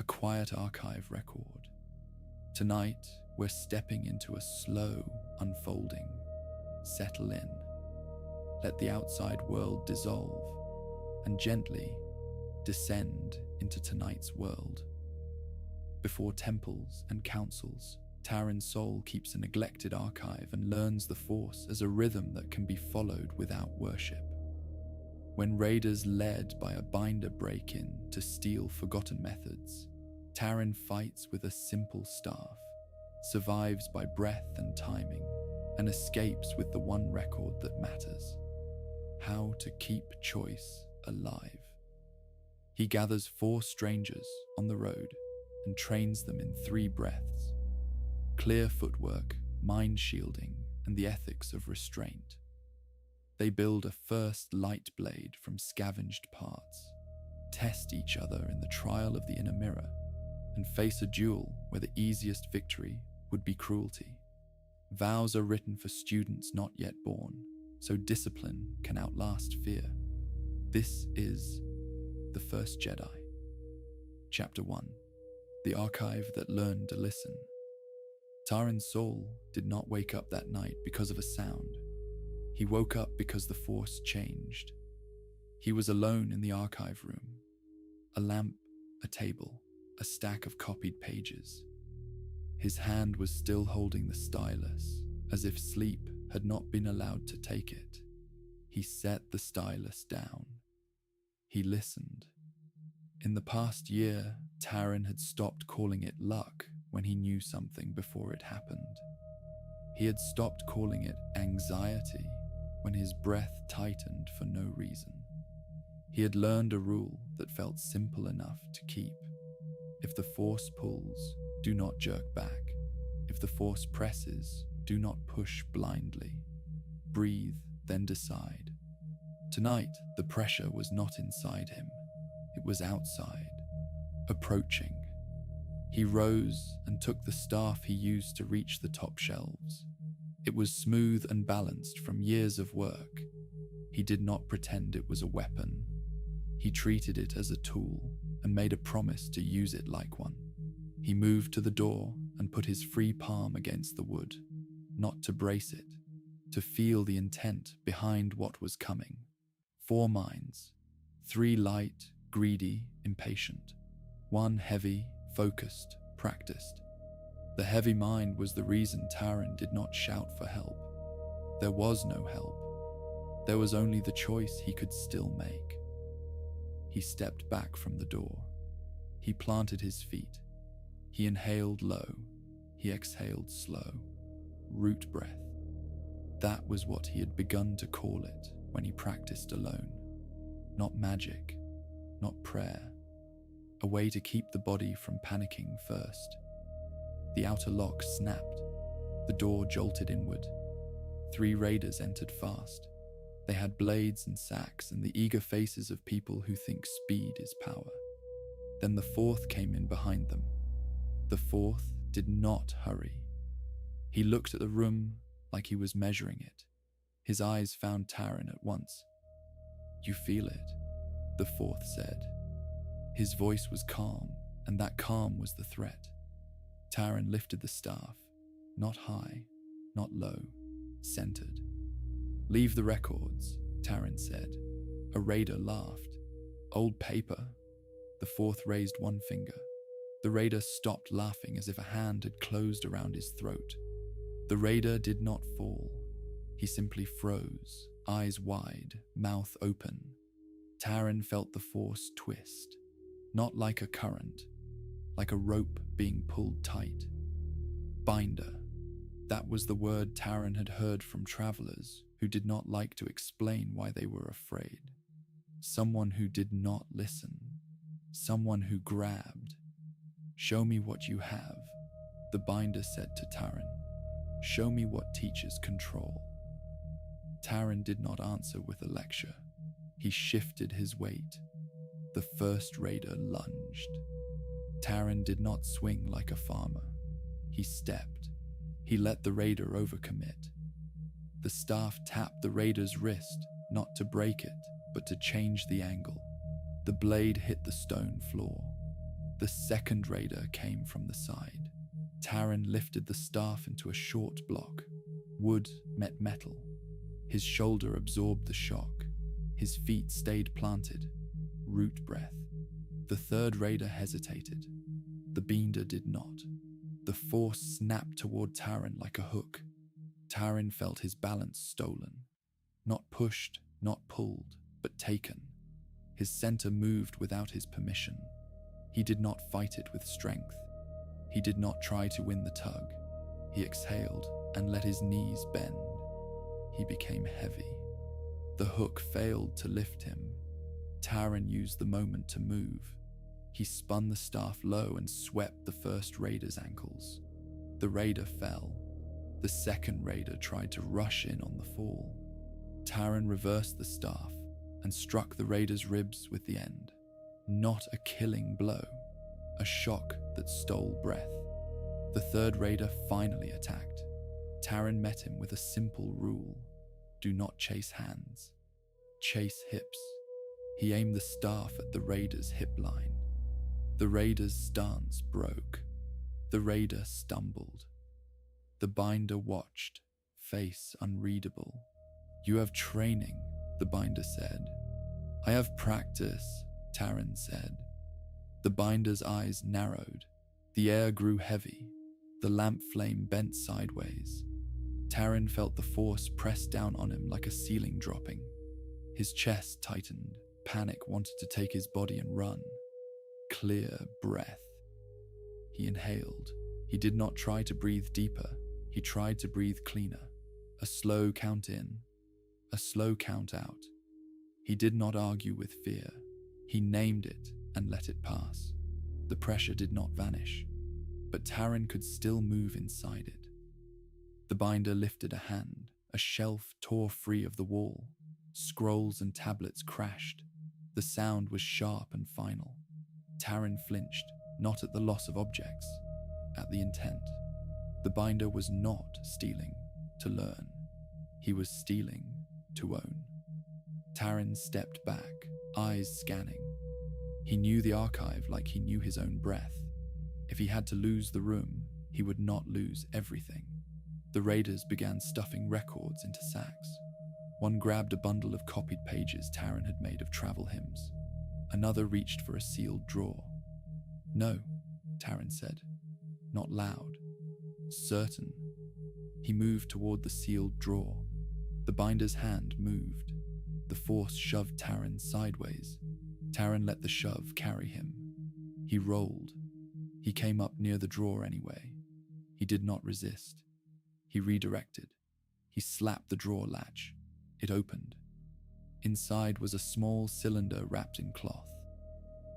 a quiet archive record. Tonight, we're stepping into a slow unfolding. Settle in. Let the outside world dissolve and gently descend into tonight's world. Before temples and councils, Taran's soul keeps a neglected archive and learns the Force as a rhythm that can be followed without worship. When raiders led by a binder break in to steal forgotten methods, Taran fights with a simple staff, survives by breath and timing, and escapes with the one record that matters: how to keep choice alive. He gathers 4 strangers on the road and trains them in 3 breaths: clear footwork, mind shielding, and the ethics of restraint. They build a first light blade from scavenged parts, test each other in the trial of the inner mirror, and face a duel where the easiest victory would be cruelty. Vows are written for students not yet born, so discipline can outlast fear. This is The First Jedi. Chapter 1. The Archive That Learned to Listen. Taran's soul did not wake up that night because of a sound. He woke up because the Force changed. He was alone in the archive room. A lamp, a table, a stack of copied pages. His hand was still holding the stylus, as if sleep had not been allowed to take it. He set the stylus down. He listened. In the past year, Taran had stopped calling it luck when he knew something before it happened. He had stopped calling it anxiety when his breath tightened for no reason. He had learned a rule that felt simple enough to keep. If the Force pulls, do not jerk back. If the Force presses, do not push blindly. Breathe, then decide. Tonight, the pressure was not inside him. It was outside, approaching. He rose and took the staff he used to reach the top shelves. It was smooth and balanced from years of work. He did not pretend it was a weapon. He treated it as a tool and made a promise to use it like one. He moved to the door and put his free palm against the wood, not to brace it, to feel the intent behind what was coming. 4 minds, 3 light, greedy, impatient, 1 heavy, focused, practiced. The heavy mind was the reason Taran did not shout for help. There was no help. There was only the choice he could still make. He stepped back from the door. He planted his feet. He inhaled low. He exhaled slow. Root breath. That was what he had begun to call it when he practiced alone. Not magic, not prayer. A way to keep the body from panicking first. The outer lock snapped. The door jolted inward. 3 raiders entered fast. They had blades and sacks and the eager faces of people who think speed is power. Then the 4th came in behind them. The 4th did not hurry. He looked at the room like he was measuring it. His eyes found Taran at once. "You feel it," the 4th said. His voice was calm, and that calm was the threat. Taran lifted the staff, not high, not low, centered. "Leave the records," Taran said. A raider laughed. "Old paper." The 4th raised 1 finger. The raider stopped laughing as if a hand had closed around his throat. The raider did not fall. He simply froze, eyes wide, mouth open. Taran felt the Force twist, not like a current, like a rope being pulled tight. Binder. That was the word Taran had heard from travelers who did not like to explain why they were afraid. Someone who did not listen. Someone who grabbed. "Show me what you have," the binder said to Taran. "Show me what teaches control." Taran did not answer with a lecture. He shifted his weight. The first raider lunged. Taran did not swing like a farmer. He stepped. He let the raider overcommit. The staff tapped the raider's wrist, not to break it, but to change the angle. The blade hit the stone floor. The second raider came from the side. Taran lifted the staff into a short block. Wood met metal. His shoulder absorbed the shock. His feet stayed planted. Root breath. The third raider hesitated. The beander did not. The force snapped toward Taran like a hook. Taran felt his balance stolen. Not pushed, not pulled, but taken. His center moved without his permission. He did not fight it with strength. He did not try to win the tug. He exhaled and let his knees bend. He became heavy. The hook failed to lift him. Taran used the moment to move. He spun the staff low and swept the first raider's ankles. The raider fell. The second raider tried to rush in on the fall. Taran reversed the staff and struck the raider's ribs with the end. Not a killing blow, a shock that stole breath. The third raider finally attacked. Taran met him with a simple rule: do not chase hands, chase hips. He aimed the staff at the raider's hip line. The raider's stance broke. The raider stumbled. The binder watched, face unreadable. "You have training," the binder said. "I have practice," Taran said. The binder's eyes narrowed. The air grew heavy. The lamp flame bent sideways. Taran felt the force press down on him like a ceiling dropping. His chest tightened. Panic wanted to take his body and run. Clear breath. He inhaled. He did not try to breathe deeper. He tried to breathe cleaner. A slow count in, a slow count out. He did not argue with fear. He named it and let it pass. The pressure did not vanish, but Taran could still move inside it. The binder lifted a hand. A shelf tore free of the wall. Scrolls and tablets crashed. The sound was sharp and final. Taran flinched, not at the loss of objects, at the intent. The binder was not stealing to learn. He was stealing to own. Taran stepped back, eyes scanning. He knew the archive like he knew his own breath. If he had to lose the room, he would not lose everything. The raiders began stuffing records into sacks. One grabbed a bundle of copied pages Taran had made of travel hymns. Another reached for a sealed drawer. "No," Taran said, not loud, certain. He moved toward the sealed drawer. The binder's hand moved. The force shoved Taran sideways. Taran let the shove carry him. He rolled. He came up near the drawer anyway. He did not resist. He redirected. He slapped the drawer latch. It opened. Inside was a small cylinder wrapped in cloth.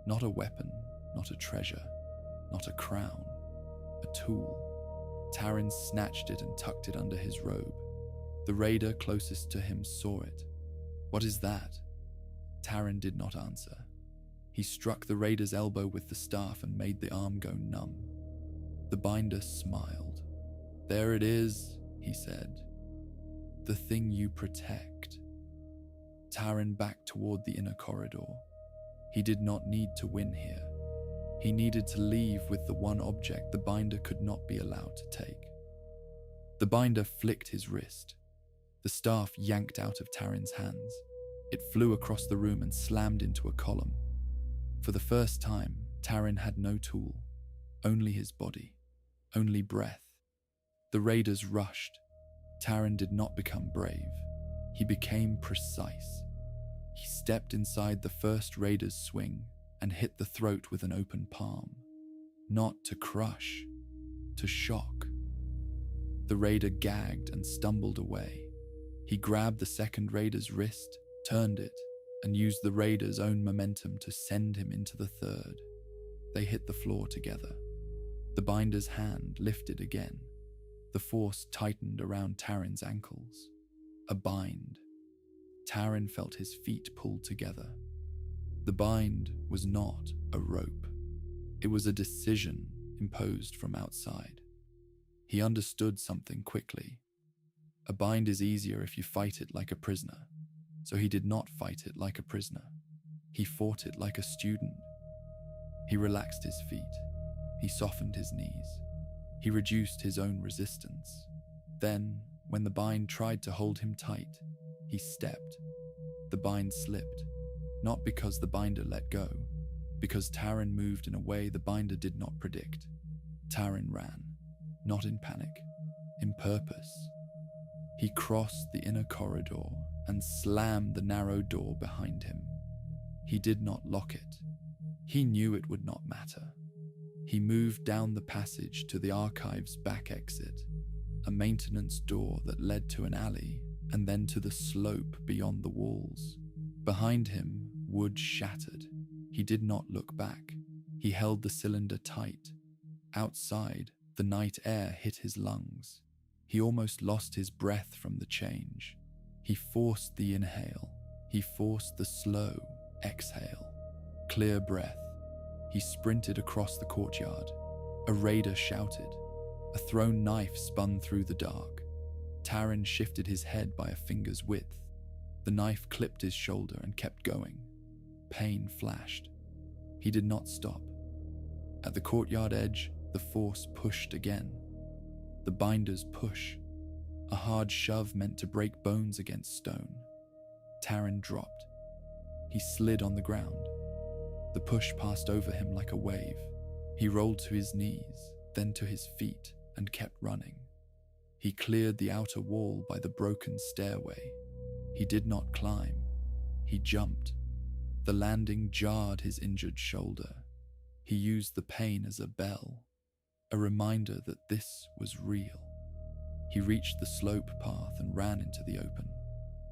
Not a weapon, not a treasure, not a crown, a tool. Taran snatched it and tucked it under his robe. The raider closest to him saw it. "What is that?" Taran did not answer. He struck the raider's elbow with the staff and made the arm go numb. The binder smiled. "There it is," he said. "The thing you protect." Taran backed toward the inner corridor. He did not need to win here. He needed to leave with the one object the binder could not be allowed to take. The binder flicked his wrist. The staff yanked out of Taran's hands. It flew across the room and slammed into a column. For the first time, Taran had no tool, only his body, only breath. The raiders rushed. Taran did not become brave. He became precise. He stepped inside the first raider's swing and hit the throat with an open palm. Not to crush, to shock. The raider gagged and stumbled away. He grabbed the second raider's wrist, turned it, and used the raider's own momentum to send him into the third. They hit the floor together. The binder's hand lifted again. The force tightened around Taran's ankles. A bind. Taran felt his feet pulled together. The bind was not a rope. It was a decision imposed from outside. He understood something quickly. A bind is easier if you fight it like a prisoner, so he did not fight it like a prisoner. He fought it like a student. He relaxed his feet. He softened his knees. He reduced his own resistance. Then, when the bind tried to hold him tight, he stepped. The bind slipped, not because the binder let go, because Taran moved in a way the binder did not predict. Taran ran, not in panic, in purpose. He crossed the inner corridor and slammed the narrow door behind him. He did not lock it. He knew it would not matter. He moved down the passage to the archive's back exit, a maintenance door that led to an alley and then to the slope beyond the walls. Behind him, wood shattered. He did not look back. He held the cylinder tight. Outside, the night air hit his lungs. He almost lost his breath from the change. He forced the inhale. He forced the slow exhale. Clear breath. He sprinted across the courtyard. A raider shouted. A thrown knife spun through the dark. Taran shifted his head by a finger's width. The knife clipped his shoulder and kept going. Pain flashed. He did not stop. At the courtyard edge, the force pushed again. The binder's push. A hard shove meant to break bones against stone. Taran dropped. He slid on the ground. The push passed over him like a wave. He rolled to his knees, then to his feet, and kept running. He cleared the outer wall by the broken stairway. He did not climb. He jumped. The landing jarred his injured shoulder. He used the pain as a bell, a reminder that this was real. He reached the slope path and ran into the open.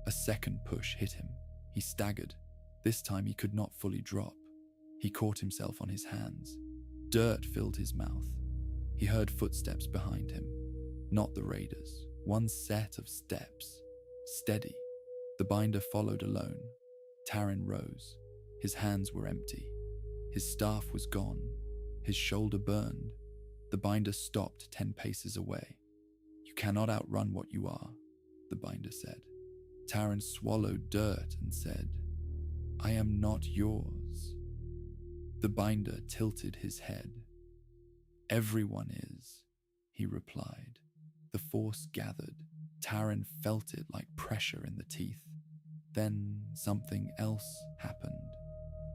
A second push hit him. He staggered. This time he could not fully drop. He caught himself on his hands. Dirt filled his mouth. He heard footsteps behind him. Not the raiders. One set of steps. Steady. The binder followed alone. Taran rose. His hands were empty. His staff was gone. His shoulder burned. The binder stopped 10 paces away. "You cannot outrun what you are," the binder said. Taran swallowed dirt and said, "I am not yours." The binder tilted his head. "Everyone is," he replied. The force gathered. Taran felt it like pressure in the teeth. Then something else happened.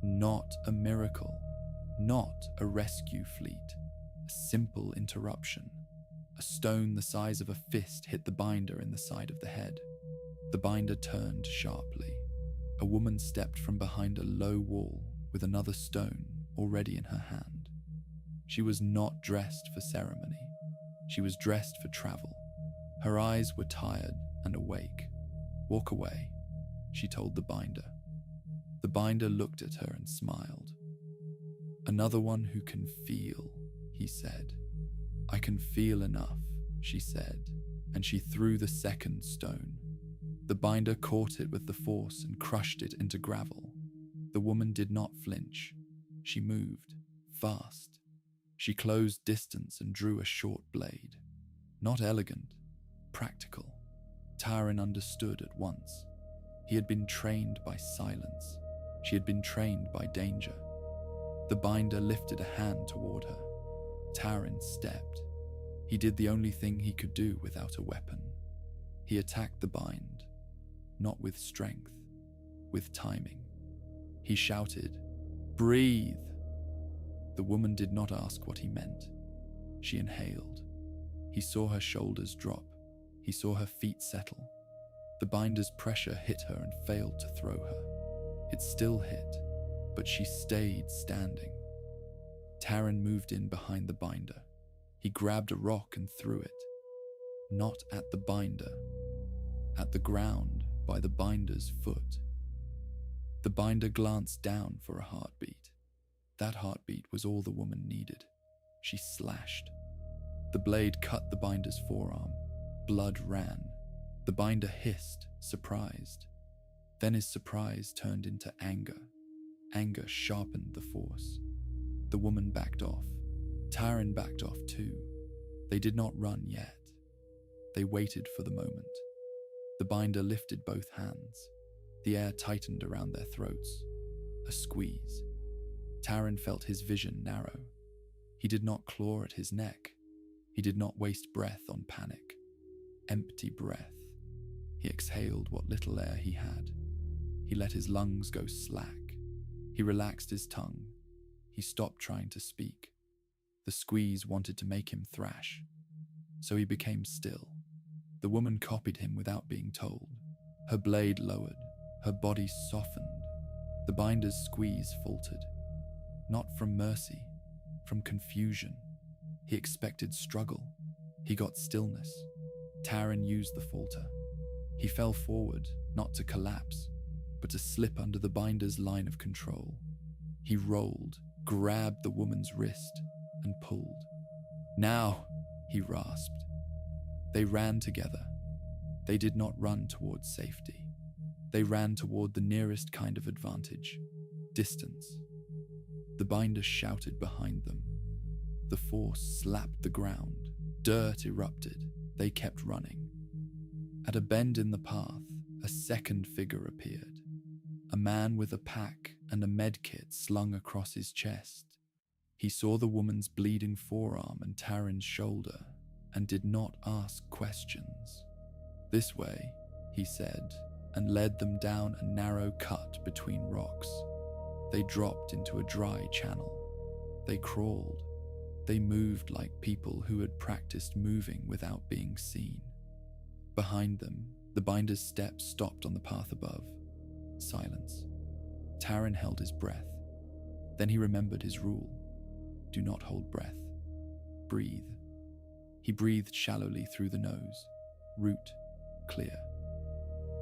Not a miracle, not a rescue fleet. A simple interruption. A stone the size of a fist hit the binder in the side of the head. The binder turned sharply. A woman stepped from behind a low wall with another stone already in her hand. She was not dressed for ceremony. She was dressed for travel. Her eyes were tired and awake. "Walk away," she told the binder. The binder looked at her and smiled. "Another one who can feel," he said. "I can feel enough," she said, and she threw the second stone. The binder caught it with the force and crushed it into gravel. The woman did not flinch. She moved, fast. She closed distance and drew a short blade. Not elegant, practical. Taran understood at once. He had been trained by silence. She had been trained by danger. The binder lifted a hand toward her. Taran stepped. He did the only thing he could do without a weapon. He attacked the bind, not with strength, with timing. He shouted, "Breathe!" The woman did not ask what he meant. She inhaled. He saw her shoulders drop. He saw her feet settle. The binder's pressure hit her and failed to throw her. It still hit, but she stayed standing. Taran moved in behind the binder. He grabbed a rock and threw it. Not at the binder, at the ground by the binder's foot. The binder glanced down for a heartbeat. That heartbeat was all the woman needed. She slashed. The blade cut the binder's forearm. Blood ran. The binder hissed, surprised. Then his surprise turned into anger. Anger sharpened the force. The woman backed off. Taran backed off too. They did not run yet. They waited for the moment. The binder lifted both hands. The air tightened around their throats. A squeeze. Taran felt his vision narrow. He did not claw at his neck. He did not waste breath on panic. Empty breath. He exhaled what little air he had. He let his lungs go slack. He relaxed his tongue. He stopped trying to speak. The squeeze wanted to make him thrash. So he became still. The woman copied him without being told. Her blade lowered. Her body softened. The binder's squeeze faltered. Not from mercy, from confusion. He expected struggle. He got stillness. Taran used the falter. He fell forward, not to collapse, but to slip under the binder's line of control. He rolled, grabbed the woman's wrist, and pulled. Now, he rasped. They ran together. They did not run towards safety. They ran toward the nearest kind of advantage, distance. The binder shouted behind them. The force slapped the ground. Dirt erupted. They kept running. At a bend in the path, a second figure appeared. A man with a pack and a medkit slung across his chest. He saw the woman's bleeding forearm and Taran's shoulder and did not ask questions. "This way," he said, and led them down a narrow cut between rocks. They dropped into a dry channel. They crawled. They moved like people who had practiced moving without being seen. Behind them, the binder's steps stopped on the path above. Silence. Taran held his breath. Then he remembered his rule. Do not hold breath. Breathe. He breathed shallowly through the nose. Root. Clear.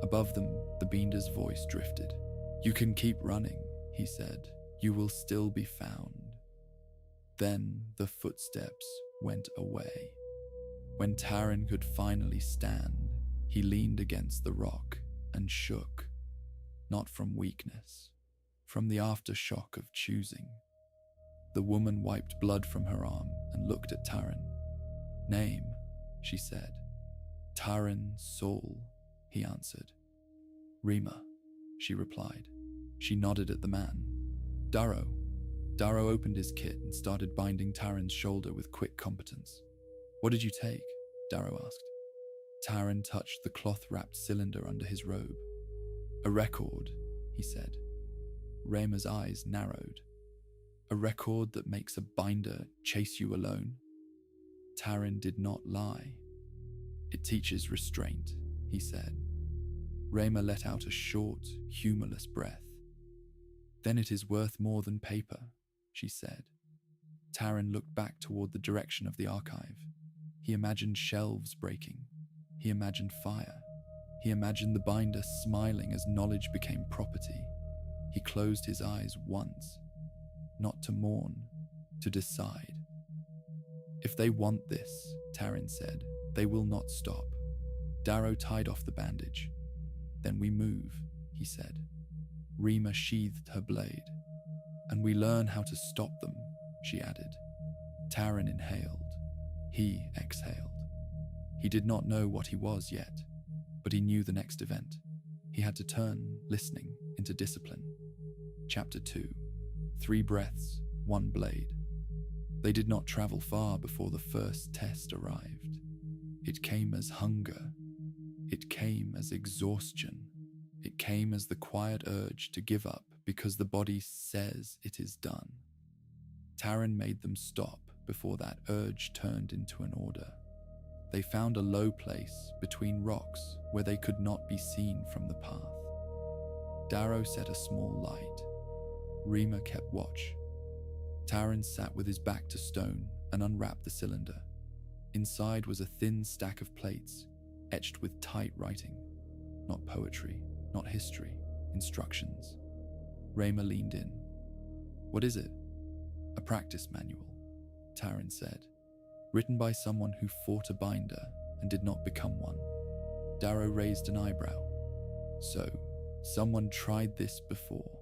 Above them, the binder's voice drifted. "You can keep running," he said. "You will still be found." Then the footsteps went away. When Taran could finally stand, he leaned against the rock and shook. Not from weakness, from the aftershock of choosing. The woman wiped blood from her arm and looked at Taran. "Name," she said. "Taran Saul," he answered. "Rima," she replied. She nodded at the man. "Darrow." Darrow opened his kit and started binding Taran's shoulder with quick competence. "What did you take?" Darrow asked. Taran touched the cloth-wrapped cylinder under his robe. "A record," he said. Rima's eyes narrowed. "A record that makes a binder chase you alone?" Taran did not lie. "It teaches restraint," he said. Rima let out a short, humorless breath. "Then it is worth more than paper," she said. Taran looked back toward the direction of the archive. He imagined shelves breaking. He imagined fire. He imagined the binder smiling as knowledge became property. He closed his eyes once, not to mourn, to decide. "If they want this," Taran said, "they will not stop." Darrow tied off the bandage. "Then we move," he said. Rima sheathed her blade. "And we learn how to stop them," she added. Taran inhaled. He exhaled. He did not know what he was yet, but he knew the next event. He had to turn listening into discipline. Chapter 2. 3 breaths, 1 blade. They did not travel far before the first test arrived. It came as hunger. It came as exhaustion. It came as the quiet urge to give up because the body says it is done. Taran made them stop before that urge turned into an order. They found a low place between rocks where they could not be seen from the path. Darrow set a small light. Rima kept watch. Taran sat with his back to stone and unwrapped the cylinder. Inside was a thin stack of plates, etched with tight writing. Not poetry, not history, instructions. Rima leaned in. "What is it?" "A practice manual," Taran said. "Written by someone who fought a binder and did not become one." Darrow raised an eyebrow. "So, someone tried this before."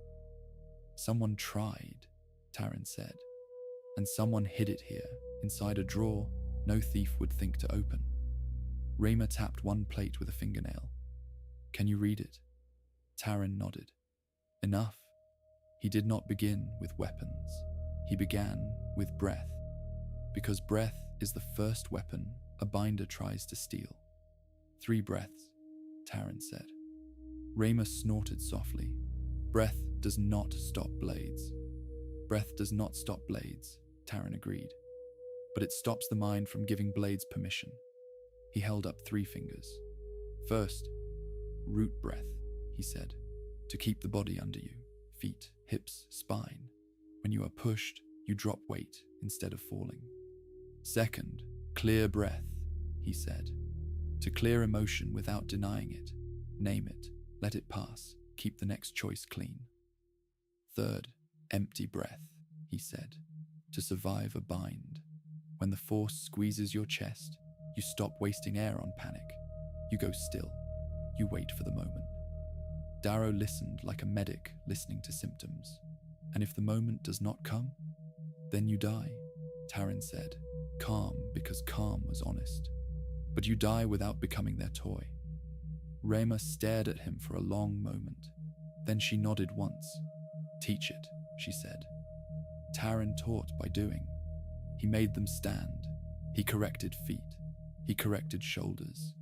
"Someone tried," Taran said. "And someone hid it here, inside a drawer no thief would think to open." Rima tapped one plate with a fingernail. "Can you read it?" Taran nodded. "Enough." He did not begin with weapons. He began with breath, because breath is the first weapon a binder tries to steal. 3 breaths, Taryn said. Rayma snorted softly. Breath does not stop blades. Breath does not stop blades, Taryn agreed. But it stops the mind from giving blades permission. He held up 3 fingers. First, root breath, he said, to keep the body under you, feet, hips, spine. When you are pushed, you drop weight instead of falling. Second, clear breath, he said, to clear emotion without denying it. Name it, let it pass, keep the next choice clean. Third, empty breath, he said, to survive a bind. When the force squeezes your chest, you stop wasting air on panic. You go still. You wait for the moment. Darrow listened like a medic listening to symptoms. And if the moment does not come, then you die, Taryn said, calm because calm was honest. But you die without becoming their toy. Rayma stared at him for a long moment. Then she nodded once. Teach it, she said. Taryn taught by doing. He made them stand. He corrected feet. He corrected shoulders.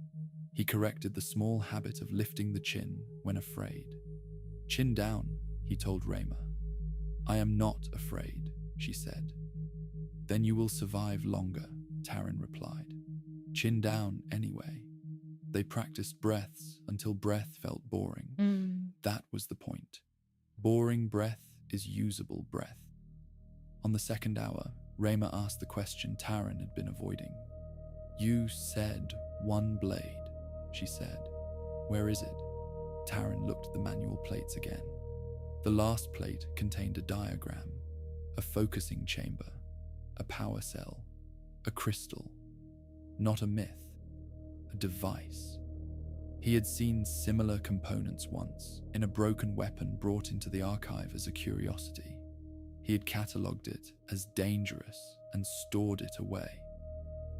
He corrected the small habit of lifting the chin when afraid. Chin down, he told Rayma. I am not afraid, she said. Then you will survive longer, Taryn replied. Chin down anyway. They practiced breaths until breath felt boring. That was the point. Boring breath is usable breath. On the second hour, Rayma asked the question Taryn had been avoiding. You said 1 blade, she said. Where is it? Taryn looked at the manual plates again. The last plate contained a diagram, a focusing chamber, a power cell, a crystal. Not a myth, a device. He had seen similar components once in a broken weapon brought into the archive as a curiosity. He had catalogued it as dangerous and stored it away.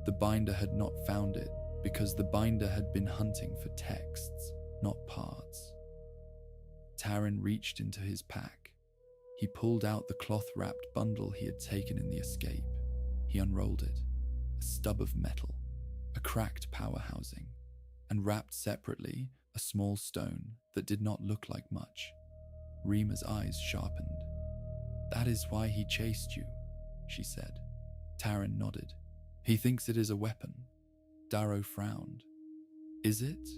The binder had not found it because the binder had been hunting for texts, not parts. Taryn reached into his pack. He pulled out the cloth-wrapped bundle he had taken in the escape. He unrolled it, a stub of metal, a cracked power housing, and wrapped separately a small stone that did not look like much. Rima's eyes sharpened. That is why he chased you, she said. Taryn nodded. He thinks it is a weapon. Darrow frowned. Is it?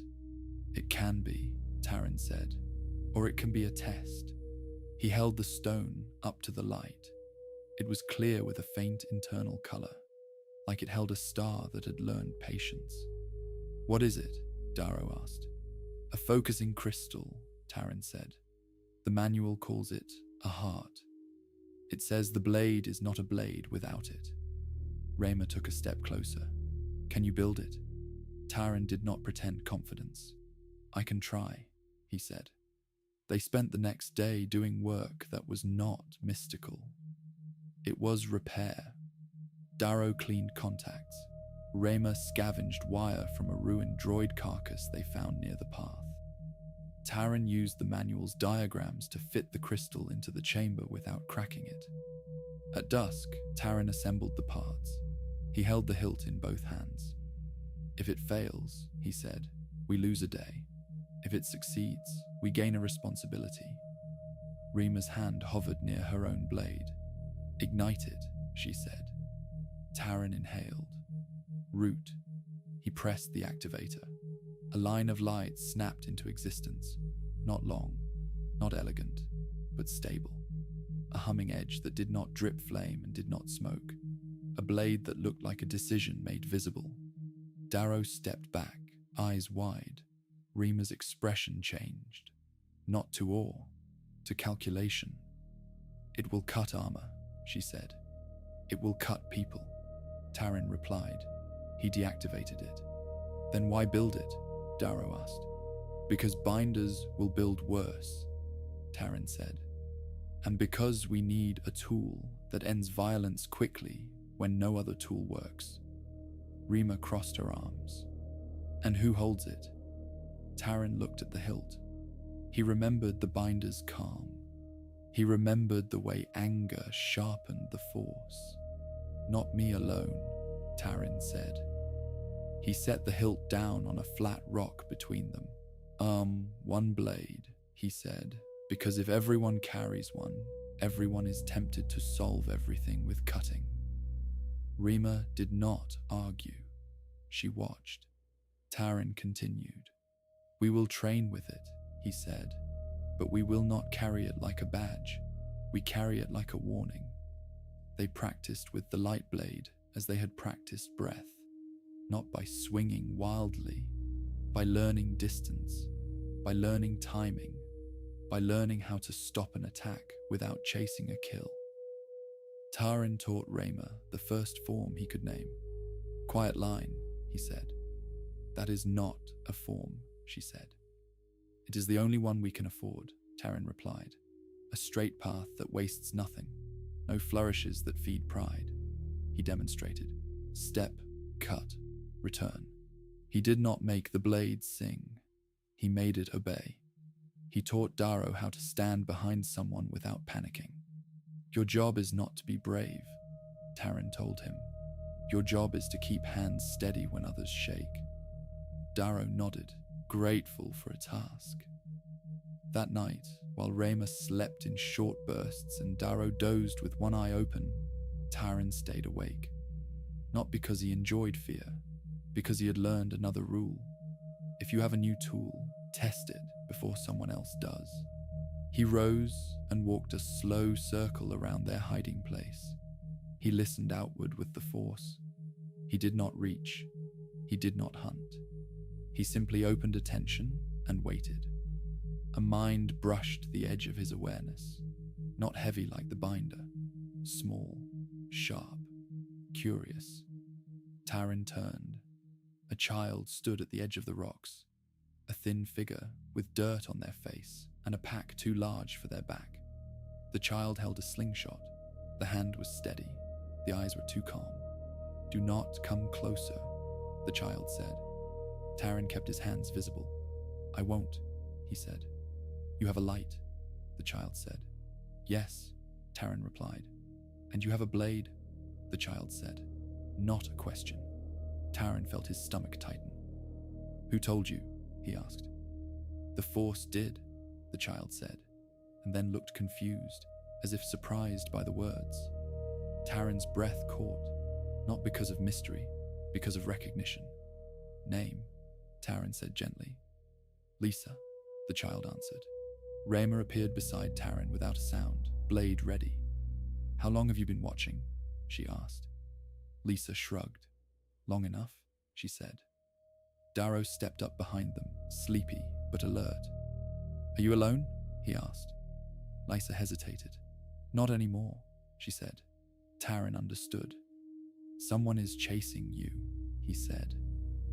It can be, Taryn said, or it can be a test. He held the stone up to the light. It was clear with a faint internal color, like it held a star that had learned patience. What is it? Darrow asked. A focusing crystal, Taryn said. The manual calls it a heart. It says the blade is not a blade without it. Rayma took a step closer. Can you build it? Taryn did not pretend confidence. I can try, he said. They spent the next day doing work that was not mystical. It was repair. Darrow cleaned contacts. Rayma scavenged wire from a ruined droid carcass they found near the path. Taryn used the manual's diagrams to fit the crystal into the chamber without cracking it. At dusk, Taryn assembled the parts. He held the hilt in both hands. If it fails, he said, we lose a day. If it succeeds, we gain a responsibility. Rima's hand hovered near her own blade. Ignite it, she said. Taryn inhaled. Root. He pressed the activator. A line of light snapped into existence. Not long, not elegant, but stable. A humming edge that did not drip flame and did not smoke. A blade that looked like a decision made visible. Darrow stepped back, eyes wide. Rima's expression changed. Not to awe, to calculation. It will cut armor, she said. It will cut people, Taryn replied. He deactivated it. Then why build it? Darrow asked. Because binders will build worse, Taryn said. And because we need a tool that ends violence quickly when no other tool works. Rima crossed her arms. And who holds it? Taryn looked at the hilt. He remembered the binder's calm. He remembered the way anger sharpened the force. "Not me alone," Taran said. He set the hilt down on a flat rock between them. One blade," he said, "because if everyone carries one, everyone is tempted to solve everything with cutting." Rima did not argue. She watched. Taran continued. "We will train with it," he said, "but we will not carry it like a badge. We carry it like a warning." They practiced with the light blade as they had practiced breath, not by swinging wildly, by learning distance, by learning timing, by learning how to stop an attack without chasing a kill. Taran taught Rayma the first form he could name. "Quiet line," he said. "That is not a form," she said. "It is the only one we can afford," Taran replied. "A straight path that wastes nothing, no flourishes that feed pride." He demonstrated. Step, cut, return. He did not make the blade sing. He made it obey. He taught Darrow how to stand behind someone without panicking. "Your job is not to be brave," Taran told him. "Your job is to keep hands steady when others shake." Darrow nodded, grateful for a task. That night, while Rayma slept in short bursts and Darrow dozed with one eye open, Taran stayed awake. Not because he enjoyed fear, because he had learned another rule. If you have a new tool, test it before someone else does. He rose and walked a slow circle around their hiding place. He listened outward with the force. He did not reach. He did not hunt. He simply opened attention and waited. A mind brushed the edge of his awareness, not heavy like the binder, small, sharp, curious. Taran turned. A child stood at the edge of the rocks, a thin figure with dirt on their face and a pack too large for their back. The child held a slingshot. The hand was steady. The eyes were too calm. "Do not come closer," the child said. Taran kept his hands visible. "I won't," he said. "You have a light," the child said. "Yes," Taran replied. "And you have a blade," the child said. Not a question. Taran felt his stomach tighten. "Who told you?" he asked. "The Force did," the child said, and then looked confused, as if surprised by the words. Taran's breath caught, not because of mystery, because of recognition. "Name," Taran said gently. "Lisa," the child answered. Rayma appeared beside Taran without a sound, blade ready. "How long have you been watching?" she asked. Lisa shrugged. "Long enough," she said. Darrow stepped up behind them, sleepy but alert. "Are you alone?" he asked. Lisa hesitated. "Not anymore," she said. Taran understood. "Someone is chasing you," he said.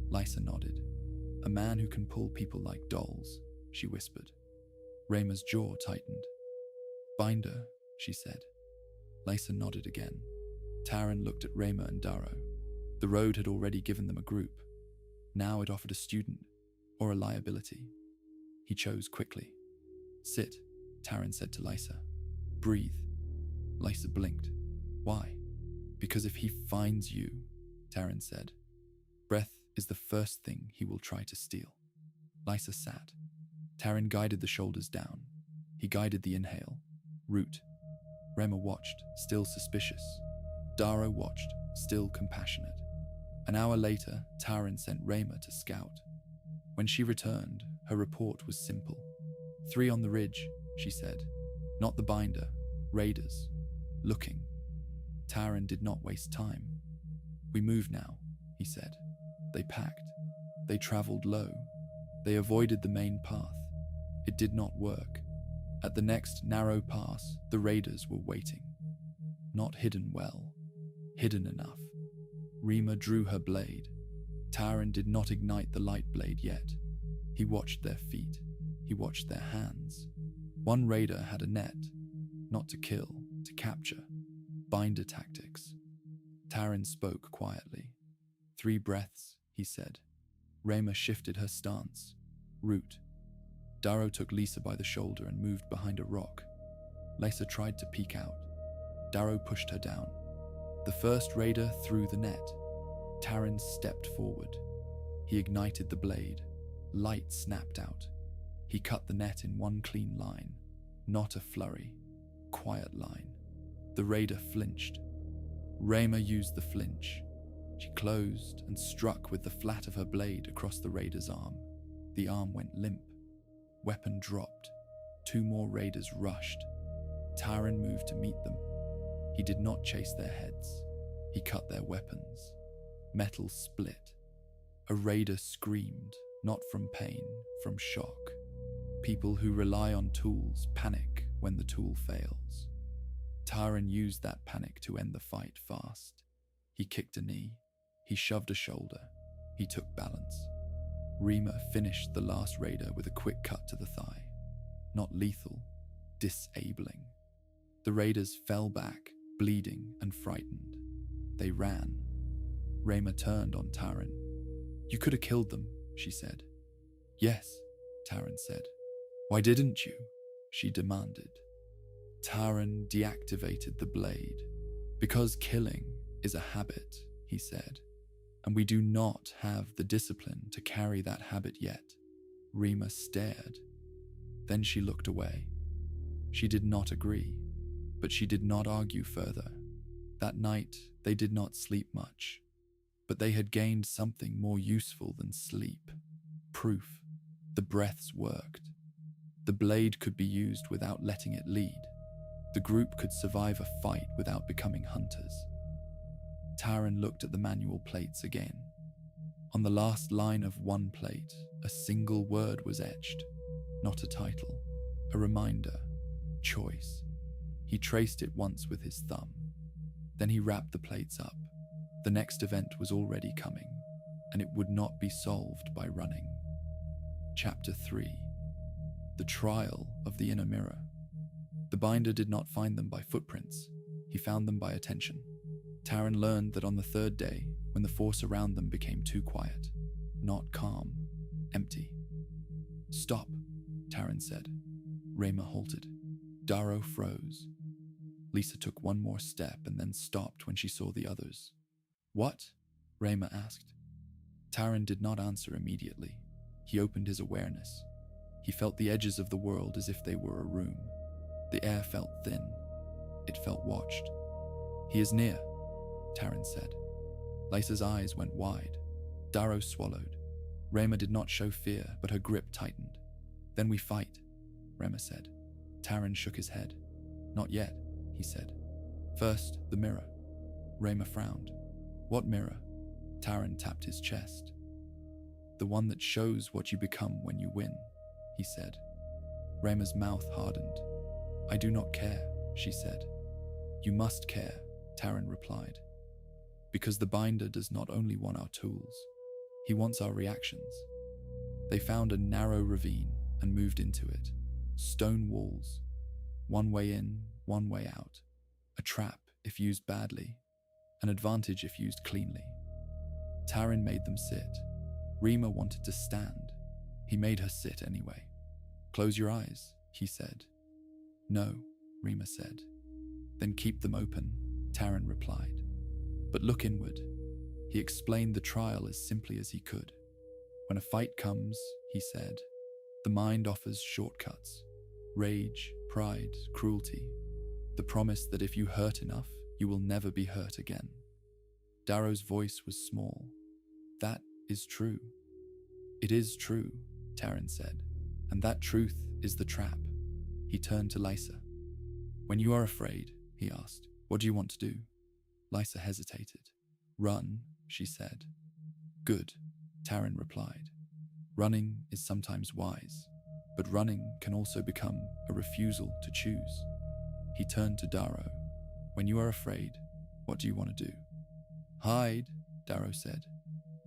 Lisa nodded. "A man who can pull people like dolls," she whispered. Rayma's jaw tightened. "Binder," she said. Lisa nodded again. Taran looked at Rayma and Darrow. The road had already given them a group. Now it offered a student, or a liability. He chose quickly. "Sit," Taran said to Lisa. "Breathe." Lisa blinked. "Why?" "Because if he finds you," Taran said, "breath is the first thing he will try to steal." Lisa sat. Taran guided the shoulders down. He guided the inhale. Root. Rayma watched, still suspicious. Darrow watched, still compassionate. An hour later, Taran sent Rayma to scout. When she returned, her report was simple. 3 on the ridge, she said. "Not the binder. Raiders. Looking." Taran did not waste time. "We move now," he said. They packed. They traveled low. They avoided the main path. It did not work. At the next narrow pass, the raiders were waiting. Not hidden well. Hidden enough. Rima drew her blade. Taran did not ignite the light blade yet. He watched their feet. He watched their hands. One raider had a net. Not to kill, to capture. Binder tactics. Taran spoke quietly. 3 breaths, he said. Rayma shifted her stance. Root. Darrow took Lisa by the shoulder and moved behind a rock. Lysa tried to peek out. Darrow pushed her down. The first raider threw the net. Taran stepped forward. He ignited the blade. Light snapped out. He cut the net in one clean line, not a flurry, quiet line. The raider flinched. Rayma used the flinch. She closed and struck with the flat of her blade across the raider's arm. The arm went limp. Weapon dropped. 2 more raiders rushed. Taran moved to meet them. He did not chase their heads. He cut their weapons. Metal split. A raider screamed, not from pain, from shock. People who rely on tools panic when the tool fails. Taran used that panic to end the fight fast. He kicked a knee. He shoved a shoulder. He took balance. Rima finished the last raider with a quick cut to the thigh. Not lethal, disabling. The raiders fell back, bleeding and frightened. They ran. Rayma turned on Taran. "You could have killed them," she said. "Yes," Taran said. "Why didn't you?" she demanded. Taran deactivated the blade. "Because killing is a habit," he said, "and we do not have the discipline to carry that habit yet." Rima stared. Then she looked away. She did not agree, but she did not argue further. That night, they did not sleep much, but they had gained something more useful than sleep. Proof. The breaths worked. The blade could be used without letting it lead. The group could survive a fight without becoming hunters. Taran looked at the manual plates again. On the last line of one plate, a single word was etched. Not a title, a reminder, choice. He traced it once with his thumb. Then he wrapped the plates up. The next event was already coming, and it would not be solved by running. Chapter 3. The Trial of the Inner Mirror. The binder did not find them by footprints. He found them by attention. Taran learned that on the 3rd day, when the force around them became too quiet, not calm, empty. "Stop," Taran said. Rayma halted. Darrow froze. Lysa took one more step and then stopped when she saw the others. "What?" Rayma asked. Taran did not answer immediately. He opened his awareness. He felt the edges of the world as if they were a room. The air felt thin. It felt watched. "He is near," Taran said. Lysa's eyes went wide. Darrow swallowed. Rayma did not show fear, but her grip tightened. "Then we fight," Rayma said. Taran shook his head. "Not yet," he said. "First, the mirror." Rayma frowned. "What mirror?" Taran tapped his chest. "The one that shows what you become when you win," he said. Rayma's mouth hardened. "I do not care," she said. "You must care," Taran replied. "Because the binder does not only want our tools, he wants our reactions." They found a narrow ravine and moved into it. Stone walls. One way in, one way out. A trap if used badly. An advantage if used cleanly. Taran made them sit. Rima wanted to stand. He made her sit anyway. "Close your eyes," he said. "No," Rima said. "Then keep them open," Taran replied. "But look inward." He explained the trial as simply as he could. "When a fight comes," he said, "the mind offers shortcuts. Rage, pride, cruelty. The promise that if you hurt enough, you will never be hurt again." Darrow's voice was small. "That is true." "It is true," Taran said. "And that truth is the trap." He turned to Lysa. "When you are afraid," he asked, "what do you want to do?" Lysa hesitated. "Run," she said. "Good," Taran replied. "Running is sometimes wise, but running can also become a refusal to choose." He turned to Darrow. "When you are afraid, what do you want to do?" "Hide," Darrow said.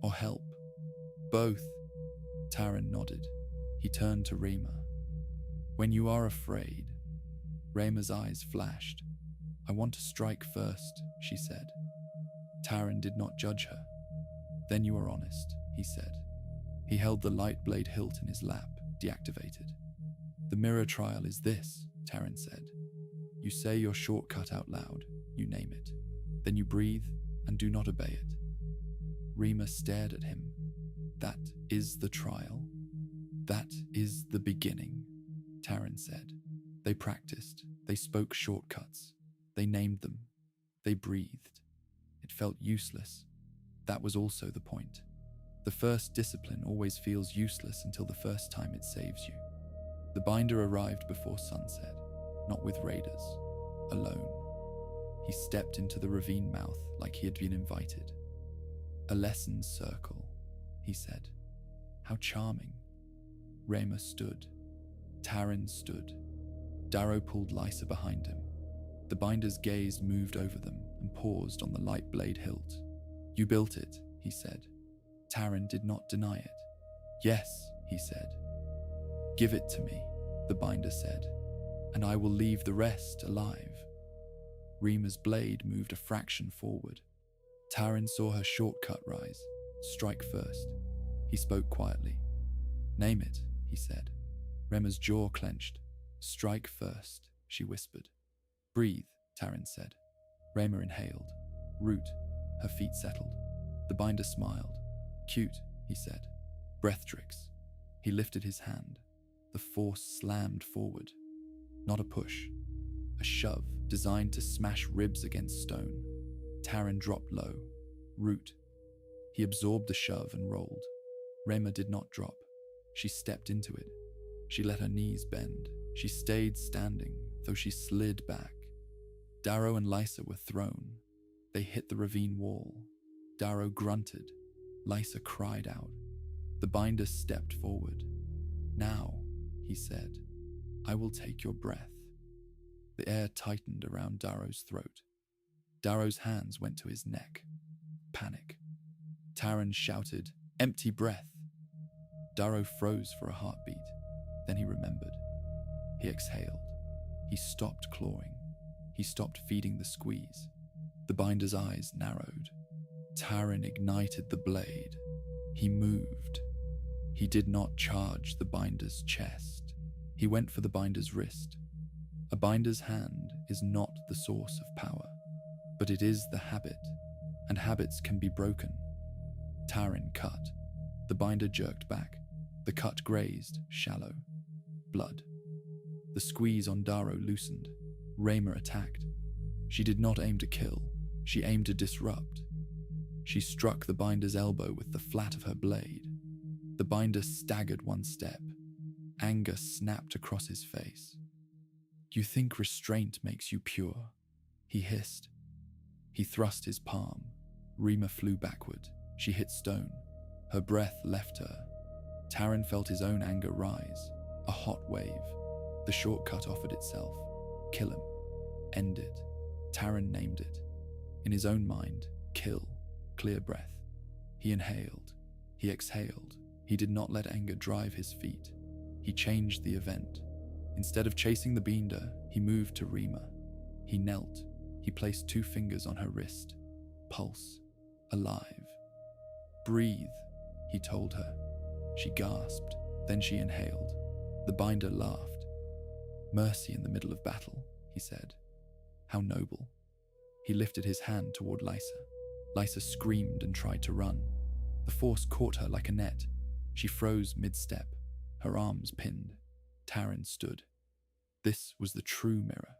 "Or help." "Both." Taran nodded. He turned to Rayma. "When you are afraid." Rayma's eyes flashed. "I want to strike first," she said. Taran did not judge her. "Then you are honest," he said. He held the light blade hilt in his lap, deactivated. "The mirror trial is this," Taran said. You say your shortcut out loud, you name it. Then you breathe and do not obey it. Rima stared at him. That is the trial. That is the beginning, Taryn said. They practiced. They spoke shortcuts. They named them. They breathed. It felt useless. That was also the point. The first discipline always feels useless until the first time it saves you. The binder arrived before sunset, not with raiders, alone. He stepped into the ravine mouth like he had been invited. A lessons circle, he said. How charming. Rayma stood. Taryn stood. Darrow pulled Lysa behind him. The binder's gaze moved over them and paused on the light blade hilt. You built it, he said. Taryn did not deny it. Yes, he said. Give it to me, the binder said, and I will leave the rest alive. Rima's blade moved a fraction forward. Taryn saw her shortcut rise. Strike first. He spoke quietly. Name it, he said. Rema's jaw clenched. Strike first, she whispered. Breathe, Taryn said. Rema inhaled. Root. Her feet settled. The binder smiled. Cute, he said. Breath tricks. He lifted his hand. The force slammed forward. Not a push. A shove designed to smash ribs against stone. Taryn dropped low. Root. He absorbed the shove and rolled. Rema did not drop. She stepped into it. She let her knees bend. She stayed standing, though she slid back. Darrow and Lysa were thrown. They hit the ravine wall. Darrow grunted. Lysa cried out. The binder stepped forward. Now, he said, I will take your breath. The air tightened around Darrow's throat. Darrow's hands went to his neck. Panic. Taryn shouted, Empty breath. Darrow froze for a heartbeat. Then he remembered. He exhaled. He stopped clawing. He stopped feeding the squeeze. The binder's eyes narrowed. Taryn ignited the blade. He moved. He did not charge the binder's chest. He went for the binder's wrist. A binder's hand is not the source of power, but it is the habit, and habits can be broken. Taryn cut. The binder jerked back. The cut grazed, shallow. Blood. The squeeze on Darrow loosened. Rayma attacked. She did not aim to kill. She aimed to disrupt. She struck the binder's elbow with the flat of her blade. The binder staggered one step. Anger snapped across his face. You think restraint makes you pure? He hissed. He thrust his palm. Rima flew backward. She hit stone. Her breath left her. Taryn felt his own anger rise. A hot wave. The shortcut offered itself. Kill him. End it. Taryn named it. In his own mind, kill. Clear breath. He inhaled. He exhaled. He did not let anger drive his feet. He changed the event. Instead of chasing the binder, he moved to Rima. He knelt. He placed 2 fingers on her wrist. Pulse. Alive. Breathe, he told her. She gasped. Then she inhaled. The binder laughed. Mercy in the middle of battle, he said. How noble. He lifted his hand toward Lysa. Lysa screamed and tried to run. The force caught her like a net. She froze mid-step, her arms pinned. Taryn stood. This was the true mirror.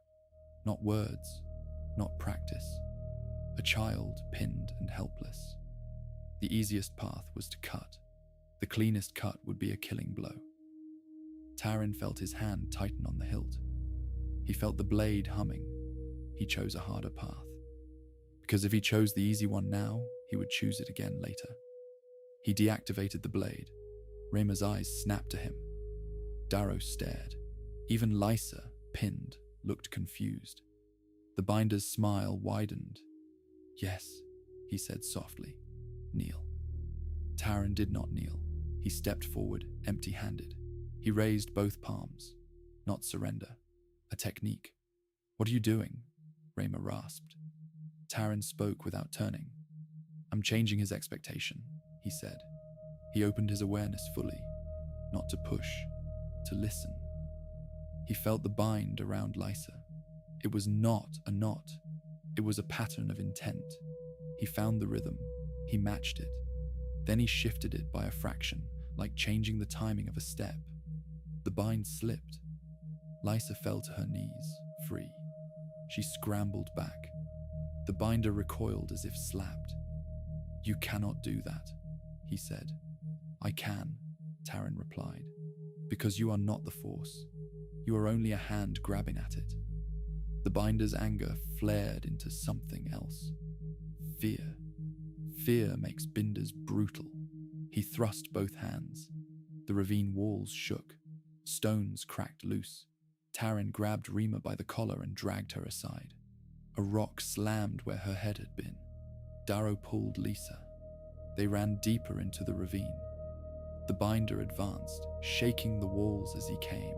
Not words, not practice. A child pinned and helpless. The easiest path was to cut. The cleanest cut would be a killing blow. Taryn felt his hand tighten on the hilt. He felt the blade humming. He chose a harder path. Because if he chose the easy one now, he would choose it again later. He deactivated the blade. Rayma's eyes snapped to him. Darrow stared. Even Lysa, pinned, looked confused. The binder's smile widened. Yes, he said softly. Kneel. Taryn did not kneel. He stepped forward, empty-handed. He raised both palms. Not surrender. A technique. What are you doing? Rayma rasped. Taryn spoke without turning. I'm changing his expectation, he said. He opened his awareness fully. Not to push, to listen. He felt the bind around Lysa. It was not a knot. It was a pattern of intent. He found the rhythm. He matched it. Then he shifted it by a fraction, like changing the timing of a step. The bind slipped. Lysa fell to her knees, free. She scrambled back. The binder recoiled as if slapped. "You cannot do that," he said. "I can," Taryn replied. "Because you are not the force. You are only a hand grabbing at it." The binder's anger flared into something else. Fear. Fear makes binders brutal. He thrust both hands. The ravine walls shook. Stones cracked loose. Taryn grabbed Rima by the collar and dragged her aside. A rock slammed where her head had been. Darrow pulled Lysa. They ran deeper into the ravine. The binder advanced, shaking the walls as he came.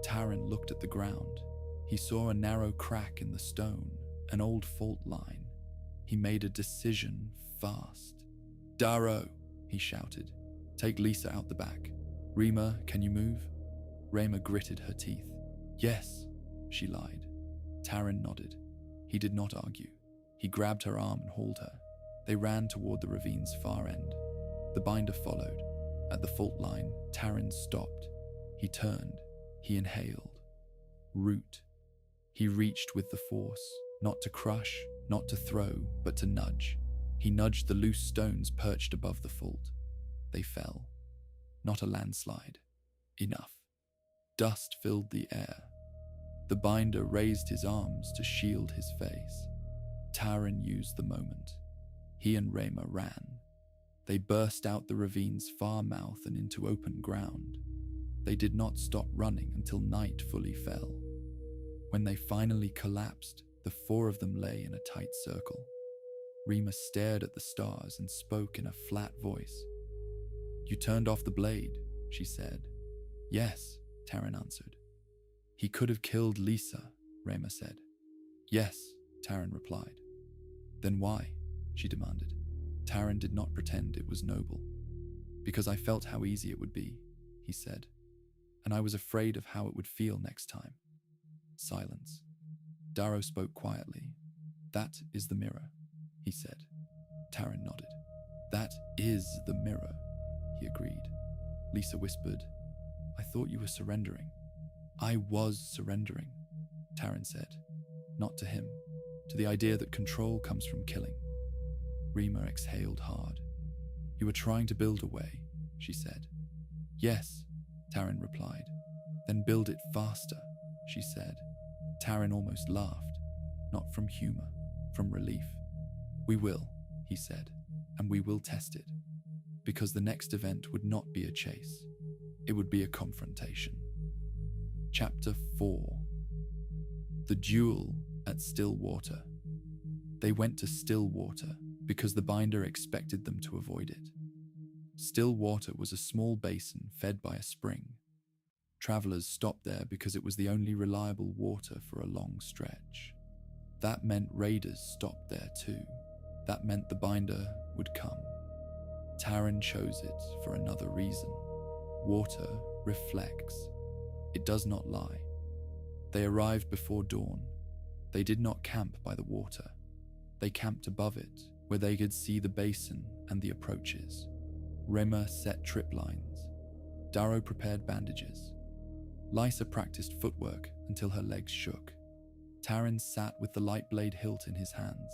Taryn looked at the ground. He saw a narrow crack in the stone, an old fault line. He made a decision fast. "Darrow," he shouted. "Take Lysa out the back. Rima, can you move?" Rima gritted her teeth. "Yes," she lied. Taryn nodded. He did not argue. He grabbed her arm and hauled her. They ran toward the ravine's far end. The binder followed. At the fault line, Taryn stopped. He turned. He inhaled. Root. He reached with the force, not to crush, not to throw, but to nudge. He nudged the loose stones perched above the fault. They fell. Not a landslide. Enough. Dust filled the air. The binder raised his arms to shield his face. Taryn used the moment. He and Rayma ran. They burst out the ravine's far mouth and into open ground. They did not stop running until night fully fell. When they finally collapsed, the four of them lay in a tight circle. Rima stared at the stars and spoke in a flat voice. "You turned off the blade," she said. "Yes," Taryn answered. "He could have killed Lysa," Rayma said. "Yes," Taryn replied. "Then why?" she demanded. Taryn did not pretend it was noble. "Because I felt how easy it would be," he said. "And I was afraid of how it would feel next time." Silence. Darrow spoke quietly. "That is the mirror," he said. Taryn nodded. "That is the mirror," he agreed. Lysa whispered, "I thought you were surrendering." "I was surrendering," Taryn said. "Not to him, to the idea that control comes from killing." Rima exhaled hard. "You were trying to build a way," she said. "Yes," Taryn replied. "Then build it faster," she said. Taryn almost laughed, not from humor, from relief. "We will," he said, "and we will test it. Because the next event would not be a chase. It would be a confrontation." Chapter 4. The Duel at Stillwater. They went to Stillwater because the binder expected them to avoid it. Stillwater was a small basin fed by a spring. Travelers stopped there because it was the only reliable water for a long stretch. That meant raiders stopped there too. That meant the binder would come. Taryn chose it for another reason. Water reflects. It does not lie. They arrived before dawn. They did not camp by the water. They camped above it, where they could see the basin and the approaches. Rema set trip lines. Darrow prepared bandages. Lysa practiced footwork until her legs shook. Taryn sat with the light blade hilt in his hands.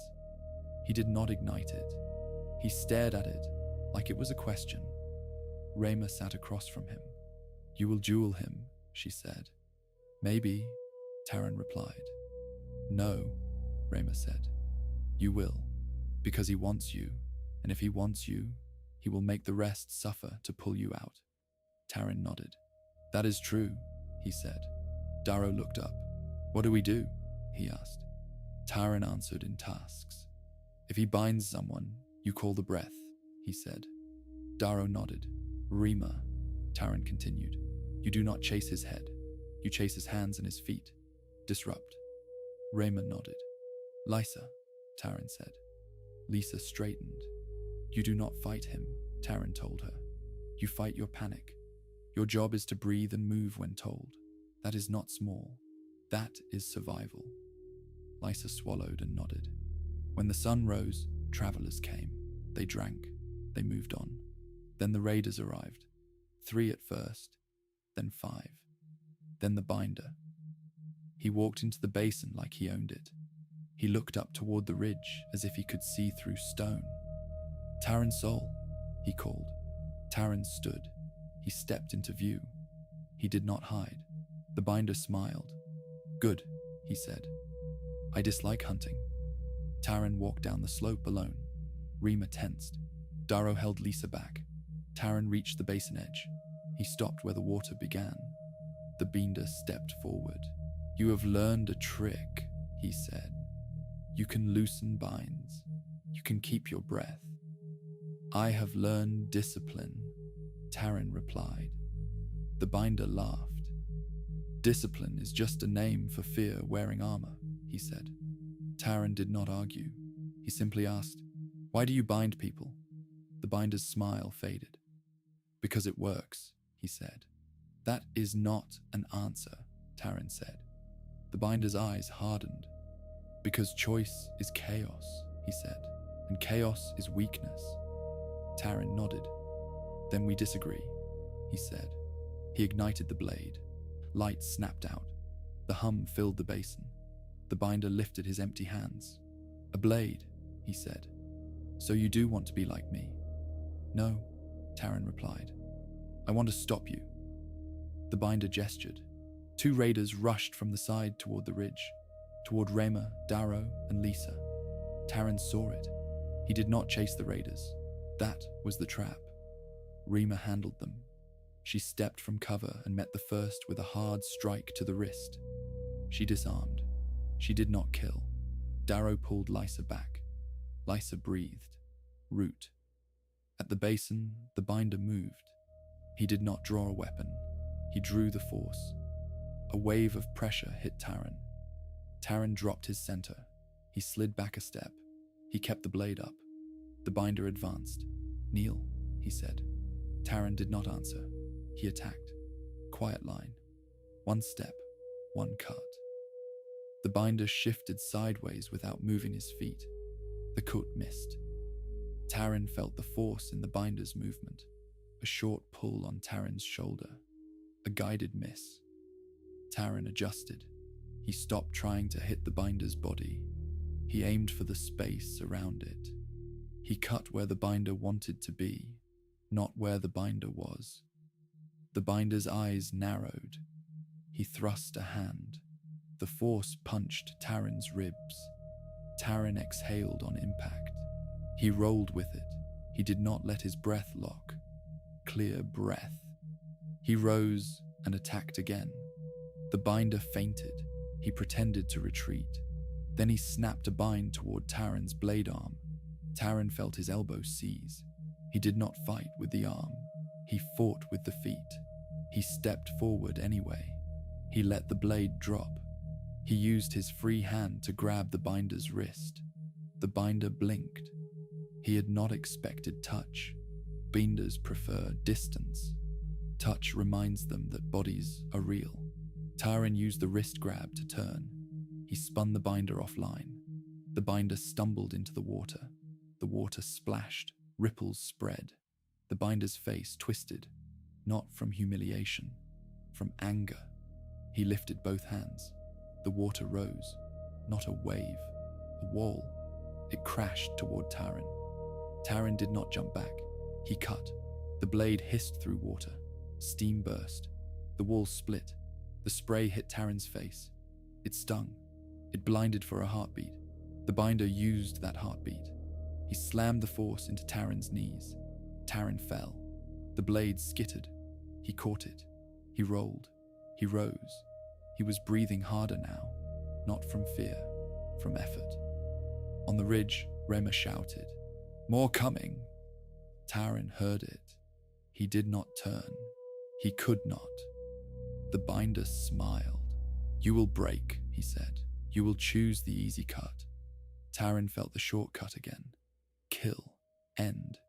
He did not ignite it. He stared at it like it was a question. Rayma sat across from him. "You will duel him," she said. "Maybe," Taryn replied. "No," Rayma said. "You will, because he wants you, and if he wants you, he will make the rest suffer to pull you out." Taryn nodded. "That is true," he said. Darrow looked up. "What do we do?" he asked. Taryn answered in tasks. "If he binds someone, you call the breath," he said. Darrow nodded. "Rima," Taryn continued. "You do not chase his head. You chase his hands and his feet. Disrupt." Rayma nodded. "Lysa," Taryn said. Lysa straightened. "You do not fight him," Taryn told her. "You fight your panic. Your job is to breathe and move when told. That is not small. That is survival." Lysa swallowed and nodded. When the sun rose, travelers came. They drank. They moved on. Then the raiders arrived. 3 at first, then 5. Then the binder. He walked into the basin like he owned it. He looked up toward the ridge as if he could see through stone. "Taran Sol," he called. Taran stood. He stepped into view. He did not hide. The binder smiled. "Good," he said. "I dislike hunting." Taran walked down the slope alone. Rima tensed. Darrow held Lysa back. Taran reached the basin edge. He stopped where the water began. The binder stepped forward. "You have learned a trick," he said. "You can loosen binds. You can keep your breath." "I have learned discipline," Taran replied. The binder laughed. "Discipline is just a name for fear wearing armor," he said. Taran did not argue. He simply asked, "Why do you bind people?" The binder's smile faded. "Because it works," he said. "That is not an answer," Taran said. The binder's eyes hardened. "Because choice is chaos," he said, "and chaos is weakness." Taran nodded. "Then we disagree," he said. He ignited the blade. Light snapped out. The hum filled the basin. The binder lifted his empty hands. "A blade," he said. "So you do want to be like me?" "No," Taran replied. "I want to stop you." The binder gestured. 2 raiders rushed from the side toward the ridge, toward Rema, Darrow, and Lysa. Taran saw it. He did not chase the raiders. That was the trap. Rima handled them. She stepped from cover and met the first with a hard strike to the wrist. She disarmed. She did not kill. Darrow pulled Lysa back. Lysa breathed. Root. At the basin, the binder moved. He did not draw a weapon. He drew the force. A wave of pressure hit Taran. Taran dropped his center. He slid back a step. He kept the blade up. The binder advanced. "Kneel," he said. Taran did not answer. He attacked. Quiet line. 1 step, 1 cut. The binder shifted sideways without moving his feet. The cut missed. Taran felt the force in the binder's movement. A short pull on Taran's shoulder. A guided miss. Taran adjusted. He stopped trying to hit the binder's body. He aimed for the space around it. He cut where the binder wanted to be, not where the binder was. The binder's eyes narrowed. He thrust a hand. The force punched Taran's ribs. Taran exhaled on impact. He rolled with it. He did not let his breath lock. Clear breath. He rose and attacked again. The binder feinted. He pretended to retreat. Then he snapped a bind toward Taran's blade arm. Taran felt his elbow seize. He did not fight with the arm. He fought with the feet. He stepped forward anyway. He let the blade drop. He used his free hand to grab the binder's wrist. The binder blinked. He had not expected touch. Binders prefer distance. Touch reminds them that bodies are real. Taran used the wrist grab to turn. He spun the binder offline. The binder stumbled into the water. The water splashed. Ripples spread. The binder's face twisted, not from humiliation, from anger. He lifted both hands. The water rose, not a wave, a wall. It crashed toward Taran. Taran did not jump back. He cut. The blade hissed through water. Steam burst. The wall split. The spray hit Taran's face. It stung. It blinded for a heartbeat. The binder used that heartbeat. He slammed the force into Taran's knees. Taran fell. The blade skittered. He caught it. He rolled. He rose. He was breathing harder now, not from fear, from effort. On the ridge, Rema shouted, "More coming!" Taran heard it. He did not turn. He could not. The binder smiled. "You will break," he said. "You will choose the easy cut." Taran felt the shortcut again. Kill. End.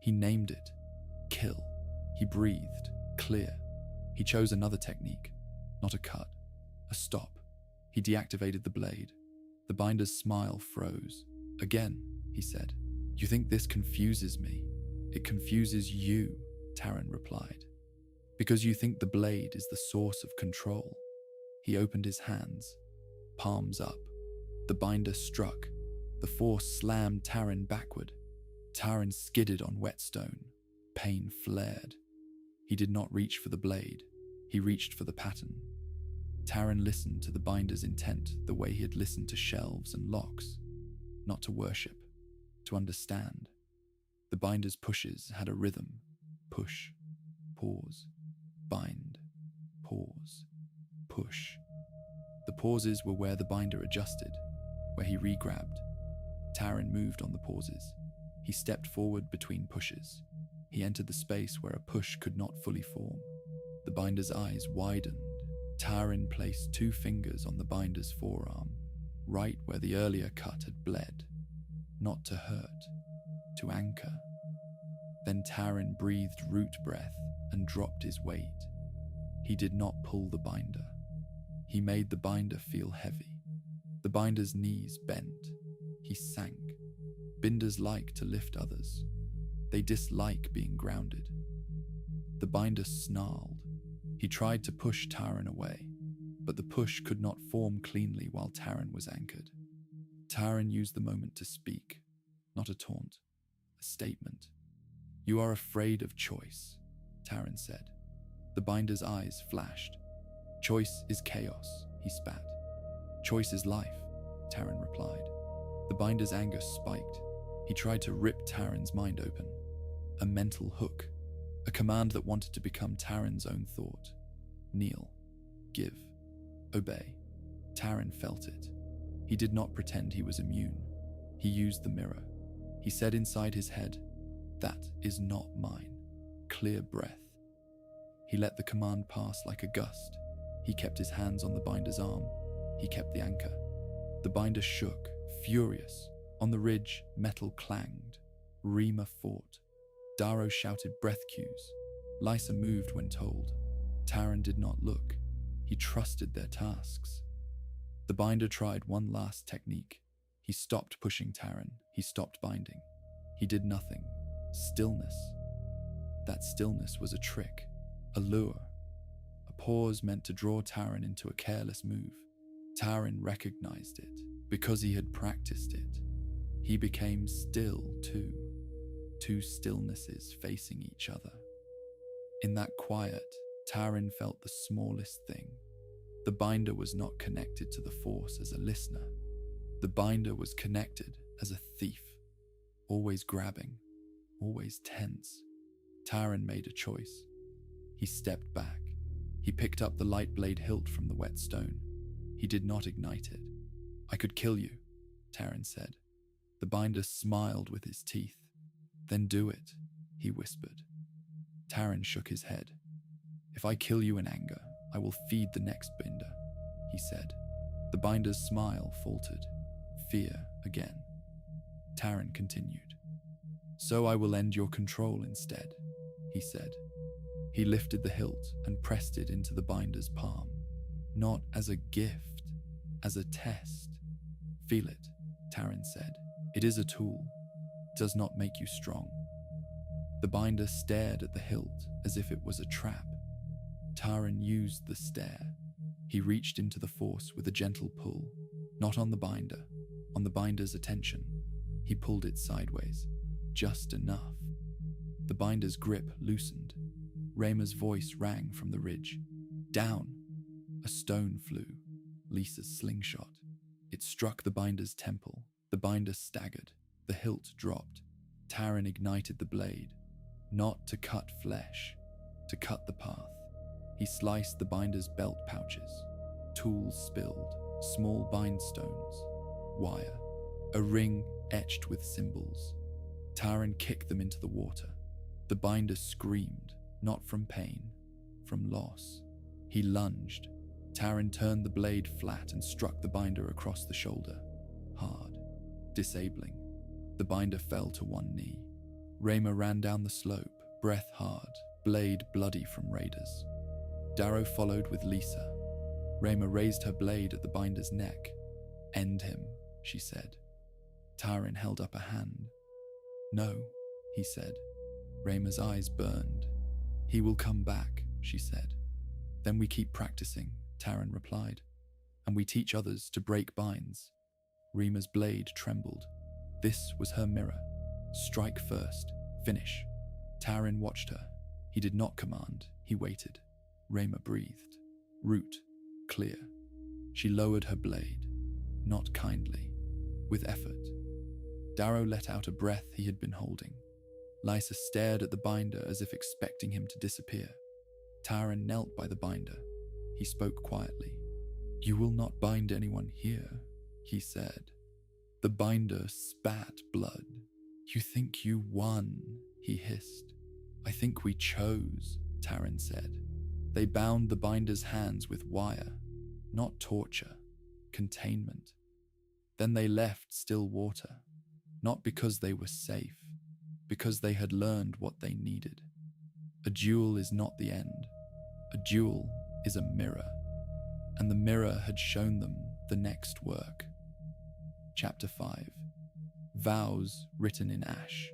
He named it. Kill. He breathed. Clear. He chose another technique. Not a cut. A stop. He deactivated the blade. The binder's smile froze. "Again," he said. "You think this confuses me? It confuses you," Taran replied. "Because you think the blade is the source of control." He opened his hands, palms up. The binder struck. The force slammed Taran backward. Taran skidded on wet stone. Pain flared. He did not reach for the blade. He reached for the pattern. Taran listened to the binder's intent the way he had listened to shelves and locks. Not to worship, to understand. The binder's pushes had a rhythm. Push, pause, bind, pause, push. The pauses were where the binder adjusted, where he re-grabbed. Taran moved on the pauses. He stepped forward between pushes. He entered the space where a push could not fully form. The binder's eyes widened. Taran placed 2 fingers on the binder's forearm, right where the earlier cut had bled. Not to hurt, to anchor. Then Taran breathed root breath and dropped his weight. He did not pull the binder. He made the binder feel heavy. The binder's knees bent. He sank. Binders like to lift others. They dislike being grounded. The binder snarled. He tried to push Taran away, but the push could not form cleanly while Taran was anchored. Taran used the moment to speak, not a taunt, a statement. "You are afraid of choice," Taran said. The binder's eyes flashed. "Choice is chaos," he spat. "Choice is life," Taran replied. The binder's anger spiked. He tried to rip Taran's mind open. A mental hook, a command that wanted to become Taran's own thought. Kneel, give, obey. Taran felt it. He did not pretend he was immune. He used the mirror. He said inside his head, "That is not mine." Clear breath. He let the command pass like a gust. He kept his hands on the binder's arm. He kept the anchor. The binder shook, furious. On the ridge, metal clanged. Rima fought. Darrow shouted breath cues. Lysa moved when told. Taran did not look. He trusted their tasks. The binder tried one last technique. He stopped pushing Taran. He stopped binding. He did nothing. Stillness. That stillness was a trick, a lure. A pause meant to draw Taran into a careless move. Taran recognized it because he had practiced it. He became still too. 2 stillnesses facing each other. In that quiet, Taran felt the smallest thing. The binder was not connected to the force as a listener. The binder was connected as a thief, always grabbing, always tense. Taran made a choice. He stepped back. He picked up the light blade hilt from the wet stone. He did not ignite it. "I could kill you," Taran said. The binder smiled with his teeth. "Then do it," he whispered. Taran shook his head. "If I kill you in anger, I will feed the next binder," he said. The binder's smile faltered. Fear again. Taran continued. "So I will end your control instead," he said. He lifted the hilt and pressed it into the binder's palm. "Not as a gift, as a test." "Feel it," Taran said. "It is a tool. It does not make you strong." The binder stared at the hilt as if it was a trap. Taran used the stare. He reached into the force with a gentle pull, not on the binder, on the binder's attention. He pulled it sideways, just enough. The binder's grip loosened. Rayma's voice rang from the ridge. "Down!" A stone flew, Lisa's slingshot. It struck the binder's temple. The binder staggered. The hilt dropped. Taran ignited the blade, not to cut flesh, to cut the path. He sliced the binder's belt pouches. Tools spilled, small bindstones, wire, a ring etched with symbols. Taran kicked them into the water. The binder screamed, not from pain, from loss. He lunged. Taran turned the blade flat and struck the binder across the shoulder. Hard, disabling. The binder fell to one knee. Rayma ran down the slope, breath hard, blade bloody from raiders. Darrow followed with Lisa. Rayma raised her blade at the binder's neck. End him, she said. Taran held up a hand. No, he said. Rayma's eyes burned. He will come back, she said. Then we keep practicing, Taran replied, and we teach others to break binds. Rima's blade trembled. This was her mirror. Strike first, finish. Taran watched her. He did not command, he waited. Rayma breathed. Root, clear. She lowered her blade, not kindly, with effort. Darrow let out a breath he had been holding. Lysa stared at the binder as if expecting him to disappear. Taran knelt by the binder. He spoke quietly. You will not bind anyone here, he said. The binder spat blood. You think you won, he hissed. I think we chose, Taran said. They bound the binder's hands with wire, not torture, containment. Then they left still water, not because they were safe, because they had learned what they needed. A duel is not the end. A duel is a mirror, and the mirror had shown them the next work. Chapter 5. Vows written in ash.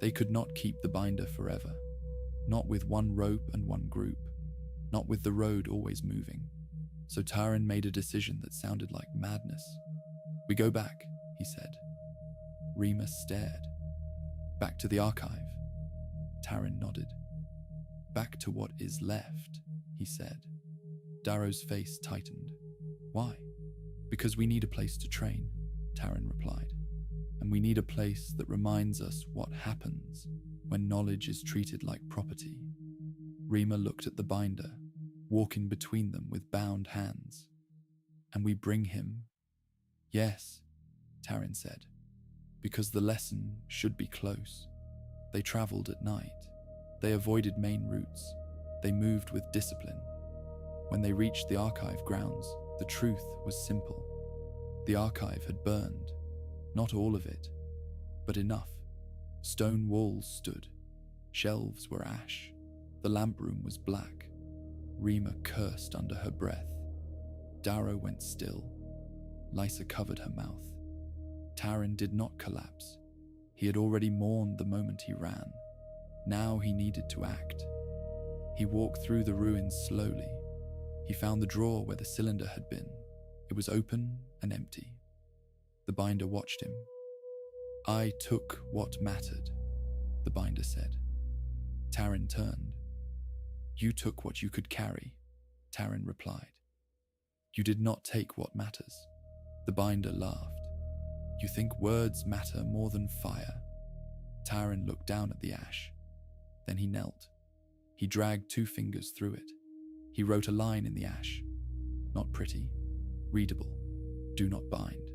They could not keep the binder forever, not with one rope and one group, not with the road always moving. So Taran made a decision that sounded like madness. We go back, he said. Rima stared. Back to the archive. Taran nodded. Back to what is left, he said. Darrow's face tightened. Why? Because we need a place to train, Taran replied. And we need a place that reminds us what happens when knowledge is treated like property. Rima looked at the binder, walking between them with bound hands. And we bring him? Yes, Taran said, because the lesson should be close. They traveled at night. They avoided main routes. They moved with discipline. When they reached the archive grounds, the truth was simple. The archive had burned. Not all of it, but enough. Stone walls stood. Shelves were ash. The lamp room was black. Rima cursed under her breath. Darrow went still. Lysa covered her mouth. Taran did not collapse. He had already mourned the moment he ran. Now he needed to act. He walked through the ruins slowly. He found the drawer where the cylinder had been. It was open and empty. The binder watched him. I took what mattered, the binder said. Taran turned. You took what you could carry, Taran replied. You did not take what matters. The binder laughed. You think words matter more than fire. Taran looked down at the ash. Then he knelt. He dragged 2 fingers through it. He wrote a line in the ash. Not pretty. Readable. Do not bind.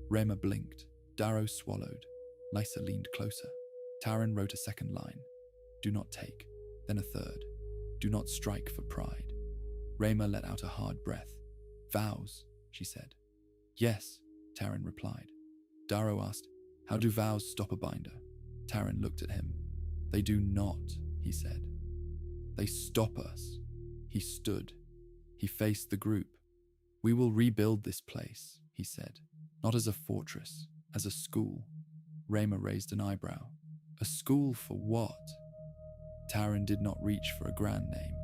Rema blinked. Darrow swallowed. Lysa leaned closer. Taran wrote a second line. Do not take. Then a third. Do not strike for pride. Rema let out a hard breath. Vows, she said. Yes, Taran replied. Darrow asked, how do vows stop a binder? Taran looked at him. They do not, he said. They stop us. He stood. He faced the group. We will rebuild this place, he said. Not as a fortress, as a school. Rayma raised an eyebrow. A school for what? Taran did not reach for a grand name.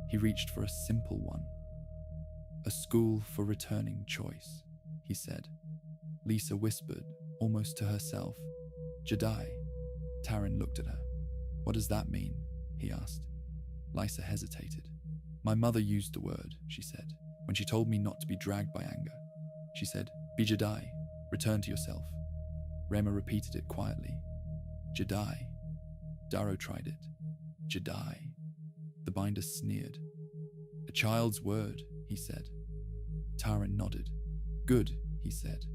He reached for a simple one. A school for returning choice, he said. Lisa whispered, almost to herself. Jedi. Taran looked at her. What does that mean? He asked. Lysa hesitated. My mother used the word, she said, when she told me not to be dragged by anger. She said, be Jedi, return to yourself. Rema repeated it quietly. Jedi. Darrow tried it. Jedi. The binder sneered. A child's word, he said. Taran nodded. Good, he said.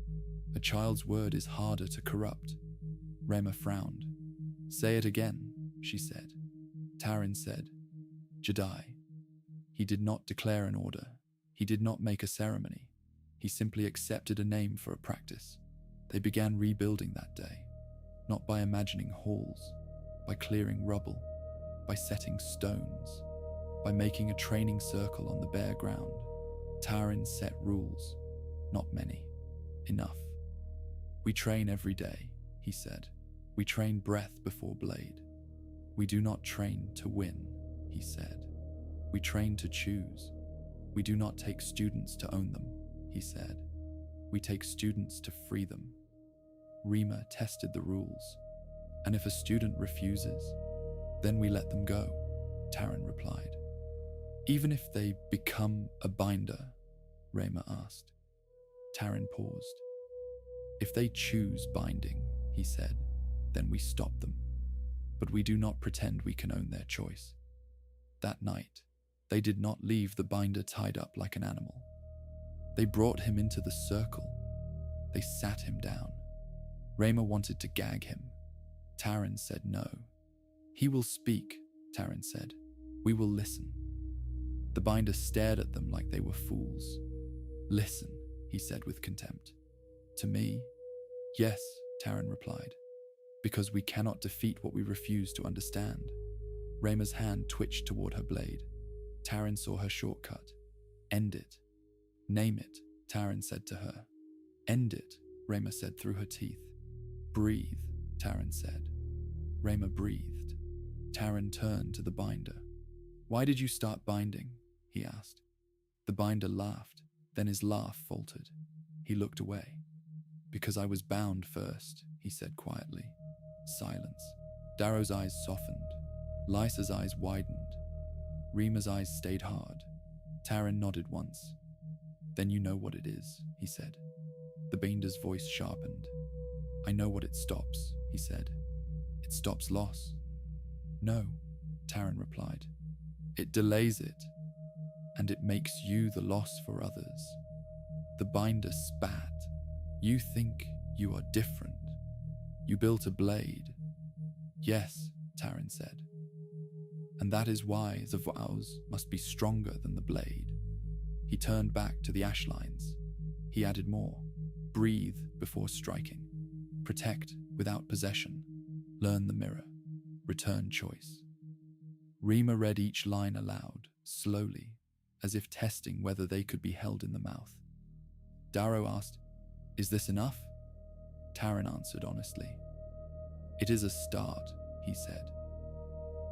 A child's word is harder to corrupt. Rema frowned. Say it again, she said. Taran said, Jedi. He did not declare an order. He did not make a ceremony. He simply accepted a name for a practice. They began rebuilding that day, not by imagining halls, by clearing rubble, by setting stones, by making a training circle on the bare ground. Taran set rules, not many. Enough. We train every day, he said. We train breath before blade. We do not train to win, he said. We train to choose. We do not take students to own them, he said. We take students to free them. Rima tested the rules. And if a student refuses, then we let them go, Taran replied. Even if they become a binder, Rima asked. Taran paused. If they choose binding, he said, then we stop them. But we do not pretend we can own their choice. That night, they did not leave the binder tied up like an animal. They brought him into the circle. They sat him down. Rima wanted to gag him. Taran said no. He will speak, Taran said. We will listen. The binder stared at them like they were fools. Listen, he said with contempt. To me? Yes, Taran replied. Because we cannot defeat what we refuse to understand. Rama's hand twitched toward her blade. Taran saw her shortcut. End it. Name it, Taran said to her. End it, Rama said through her teeth. Breathe, Taran said. Rama breathed. Taran turned to the binder. Why did you start binding? He asked. The binder laughed, then his laugh faltered. He looked away. Because I was bound first, he said quietly. Silence. Darrow's eyes softened. Lysa's eyes widened. Rima's eyes stayed hard. Taran nodded once. Then you know what it is, he said. The binder's voice sharpened. I know what it stops, he said. It stops loss. No, Taran replied. It delays it, and it makes you the loss for others. The binder spat. You think you are different. You built a blade. Yes, Taran said. And that is why the vows must be stronger than the blade. He turned back to the ash lines. He added more. Breathe before striking. Protect without possession. Learn the mirror. Return choice. Rima read each line aloud, slowly, as if testing whether they could be held in the mouth. Darrow asked, Is this enough? Taran answered honestly. It is a start, he said.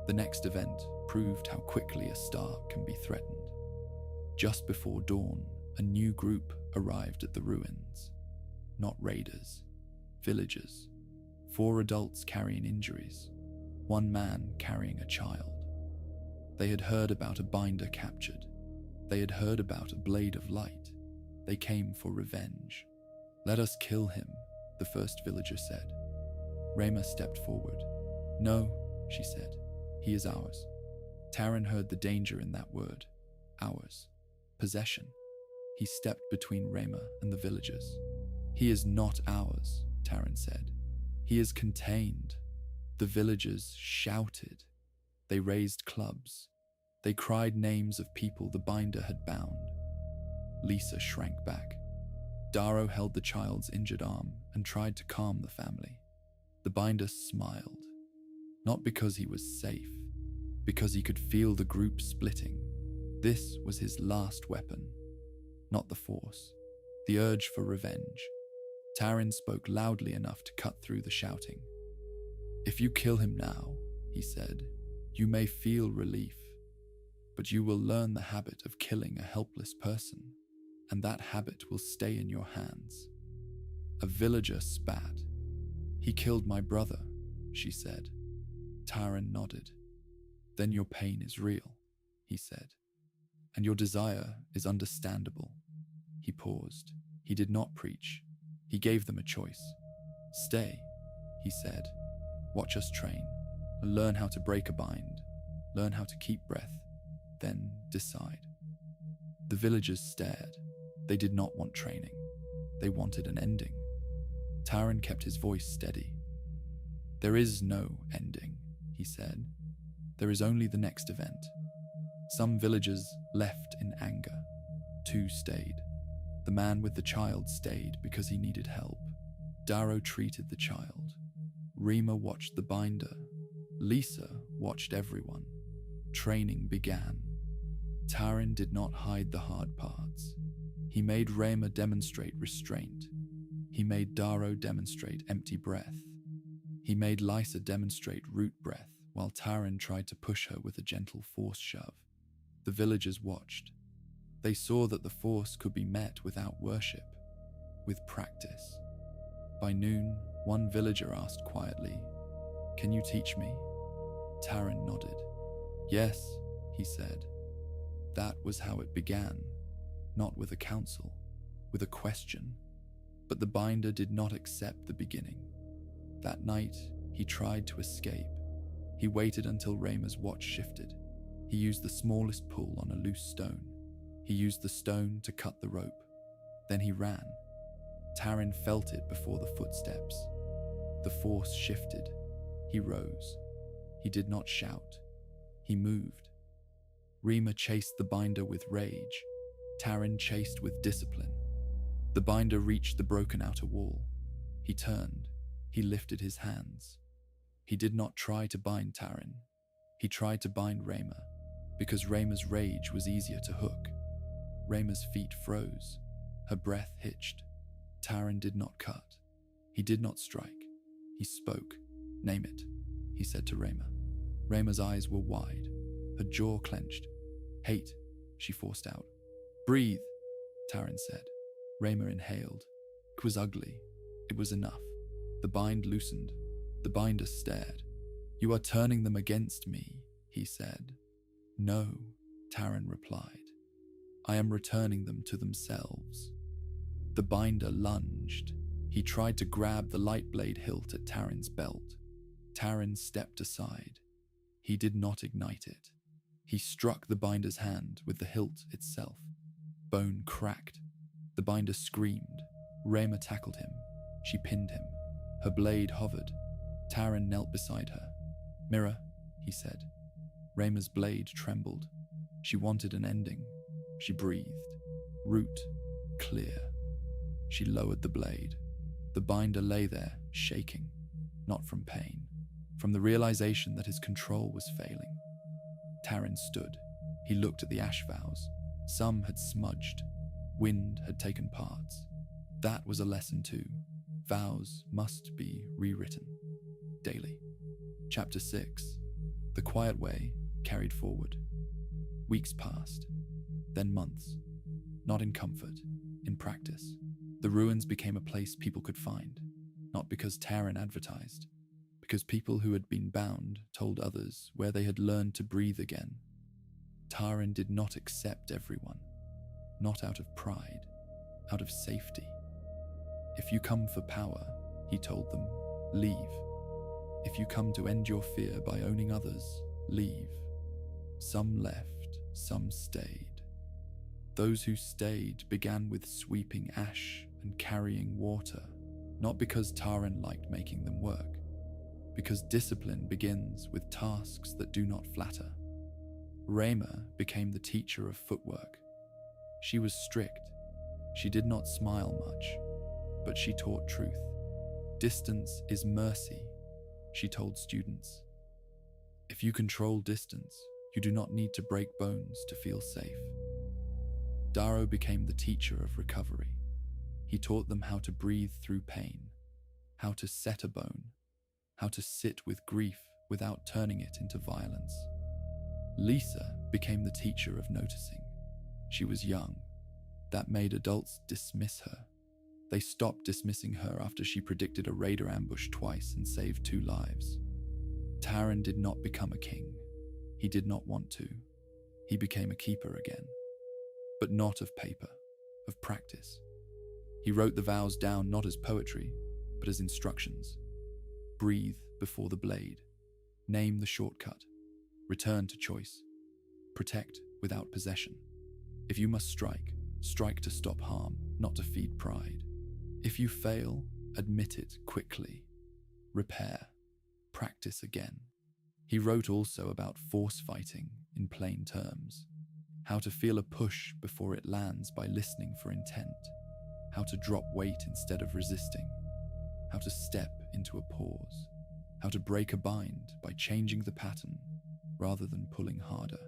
The next event proved how quickly a start can be threatened. Just before dawn, a new group arrived at the ruins. Not raiders, villagers. 4 adults carrying injuries, 1 man carrying a child. They had heard about a binder captured. They had heard about a blade of light. They came for revenge. Let us kill him, the first villager said. Rama stepped forward. No, she said. He is ours. Taran heard the danger in that word. Ours. Possession. He stepped between Rama and the villagers. He is not ours, Taran said. He is contained. The villagers shouted. They raised clubs. They cried names of people the binder had bound. Lisa shrank back. Darrow held the child's injured arm and tried to calm the family. The binder smiled. Not because he was safe, because he could feel the group splitting. This was his last weapon, not the force, the urge for revenge. Taran spoke loudly enough to cut through the shouting. If you kill him now, he said, you may feel relief, but you will learn the habit of killing a helpless person, and that habit will stay in your hands. A villager spat. He killed my brother, she said. Taran nodded. Then your pain is real, he said, and your desire is understandable. He paused. He did not preach. He gave them a choice. Stay, he said. Watch us train. Learn how to break a bind. Learn how to keep breath. Then decide. The villagers stared. They did not want training. They wanted an ending. Taran kept his voice steady. There is no ending, he said. There is only the next event. Some villagers left in anger. 2 stayed. The man with the child stayed because he needed help. Darrow treated the child. Rima watched the binder. Lisa watched everyone. Training began. Taran did not hide the hard parts. He made Rama demonstrate restraint. He made Darrow demonstrate empty breath. He made Lysa demonstrate root breath, while Taran tried to push her with a gentle force shove. The villagers watched. They saw that the force could be met without worship, with practice. By noon, one villager asked quietly, "Can you teach me?" Taran nodded. "Yes," he said. That was how it began, not with a council, with a question. But the binder did not accept the beginning. That night, he tried to escape. He waited until Rayma's watch shifted. He used the smallest pull on a loose stone. He used the stone to cut the rope. Then he ran. Taran felt it before the footsteps. The force shifted. He rose. He did not shout. He moved. Rayma chased the binder with rage. Taran chased with discipline. The binder reached the broken outer wall. He turned. He lifted his hands. He did not try to bind Taran. He tried to bind Rayma, because Rayma's rage was easier to hook. Rayma's feet froze. Her breath hitched. Taran did not cut. He did not strike. He spoke. "Name it," he said to Rayma. Rayma's eyes were wide. Her jaw clenched. "Hate," she forced out. "Breathe," Taran said. Rayma inhaled. It was ugly. It was enough. The bind loosened. The binder stared. "You are turning them against me," he said. "No," Taran replied. "I am returning them to themselves." The binder lunged. He tried to grab the light blade hilt at Taran's belt. Taran stepped aside. He did not ignite it. He struck the binder's hand with the hilt itself. Bone cracked. The binder screamed. Rayma tackled him. She pinned him. Her blade hovered. Taran knelt beside her. "Mirror," he said. Rayma's blade trembled. She wanted an ending. She breathed. Root. Clear. She lowered the blade. The binder lay there, shaking. Not from pain. From the realization that his control was failing. Taran stood. He looked at the ash vows. Some had smudged. Wind had taken parts. That was a lesson too. Vows must be rewritten. Daily. Chapter 6. The Quiet Way carried forward. Weeks passed. Then months. Not in comfort, in practice. The ruins became a place people could find. Not because Taran advertised. Because people who had been bound told others where they had learned to breathe again. Taran did not accept everyone. Not out of pride, out of safety. If you come for power, he told them, leave. If you come to end your fear by owning others, leave. Some left, some stayed. Those who stayed began with sweeping ash and carrying water, not because Taran liked making them work, because discipline begins with tasks that do not flatter. Rayma became the teacher of footwork. She was strict. She did not smile much, but she taught truth. Distance is mercy, she told students. If you control distance, you do not need to break bones to feel safe. Darrow became the teacher of recovery. He taught them how to breathe through pain, how to set a bone, how to sit with grief without turning it into violence. Lysa became the teacher of noticing. She was young. That made adults dismiss her. They stopped dismissing her after she predicted a raider ambush twice and saved 2 lives. Taran did not become a king. He did not want to. He became a keeper again. But not of paper, of practice. He wrote the vows down not as poetry, but as instructions. Breathe before the blade. Name the shortcut. Return to choice. Protect without possession. If you must strike, strike to stop harm, not to feed pride. If you fail, admit it quickly. Repair. Practice again. He wrote also about force fighting in plain terms. How to feel a push before it lands by listening for intent. How to drop weight instead of resisting. How to step into a pause. How to break a bind by changing the pattern rather than pulling harder.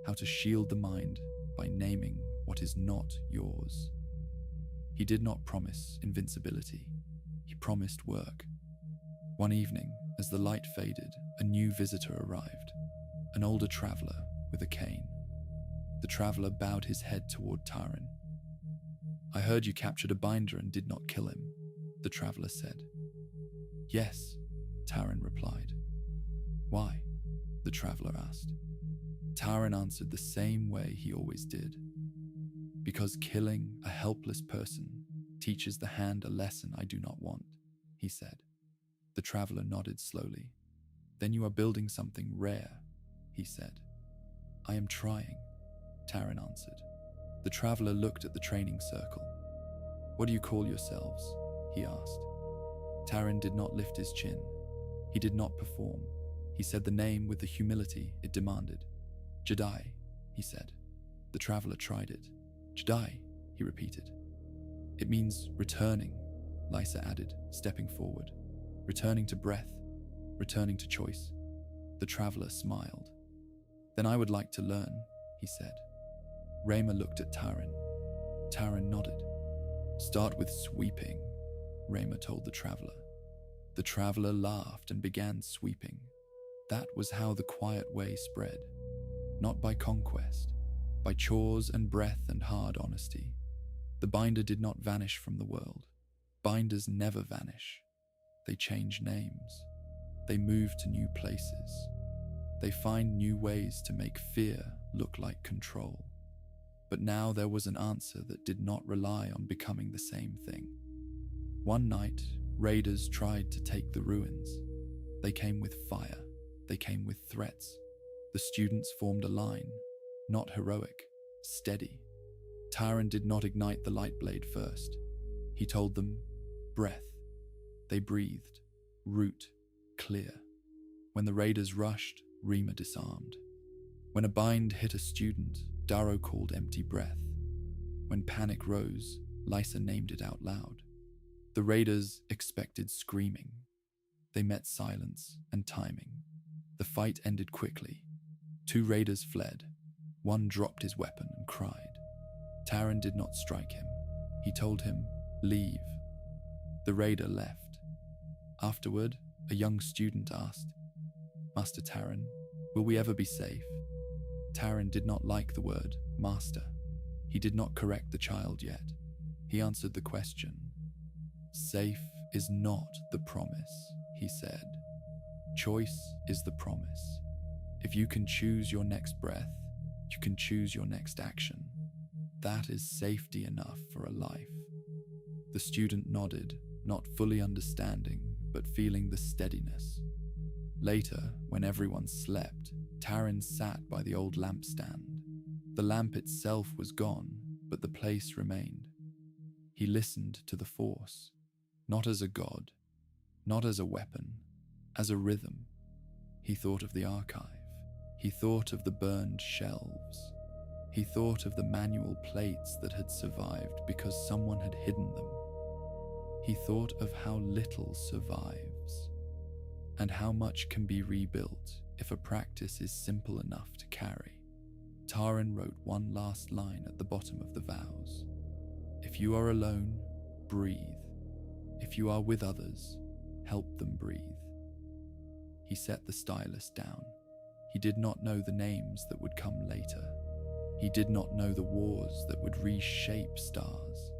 How to shield the mind by naming what is not yours. He did not promise invincibility. He promised work. One evening, as the light faded, a new visitor arrived, an older traveler with a cane. The traveler bowed his head toward Taran. "I heard you captured a binder and did not kill him," the traveler said. "Yes," Taran replied. "Why?" the traveler asked. Taran answered the same way he always did. "Because killing a helpless person teaches the hand a lesson I do not want," he said. The traveler nodded slowly. "Then you are building something rare," he said. "I am trying," Taran answered. The traveler looked at the training circle. "What do you call yourselves?" he asked. Taran did not lift his chin. He did not perform. He said the name with the humility it demanded. "Jedi," he said. The traveler tried it. "Jedi," he repeated. "It means returning," Lysa added, stepping forward. "Returning to breath, returning to choice." The traveler smiled. "Then I would like to learn," he said. Rayma looked at Taran. Taran nodded. "Start with sweeping," Rayma told the traveler. The traveler laughed and began sweeping. That was how the quiet way spread. Not by conquest, by chores and breath and hard honesty. The binder did not vanish from the world. Binders never vanish. They change names. They move to new places. They find new ways to make fear look like control. But now there was an answer that did not rely on becoming the same thing. One night, raiders tried to take the ruins. They came with fire. They came with threats. The students formed a line, not heroic, steady. Taran did not ignite the light blade first. He told them, breath. They breathed, root, clear. When the raiders rushed, Rima disarmed. When a bind hit a student, Darrow called empty breath. When panic rose, Lysa named it out loud. The raiders expected screaming. They met silence and timing. The fight ended quickly. 2 raiders fled. One dropped his weapon and cried. Taran did not strike him. He told him, leave. The raider left. Afterward, a young student asked, Master Taran, will we ever be safe? Taran did not like the word master. He did not correct the child yet. He answered the question. Safe is not the promise, he said. Choice is the promise. If you can choose your next breath, you can choose your next action. That is safety enough for a life. The student nodded, not fully understanding, but feeling the steadiness. Later, when everyone slept, Taran sat by the old lampstand. The lamp itself was gone, but the place remained. He listened to the Force, not as a god, not as a weapon, as a rhythm. He thought of the archive. He thought of the burned shelves. He thought of the manual plates that had survived because someone had hidden them. He thought of how little survives, and how much can be rebuilt if a practice is simple enough to carry. Taran wrote one last line at the bottom of the vows. If you are alone, breathe. If you are with others, help them breathe. He set the stylus down. He did not know the names that would come later. He did not know the wars that would reshape stars.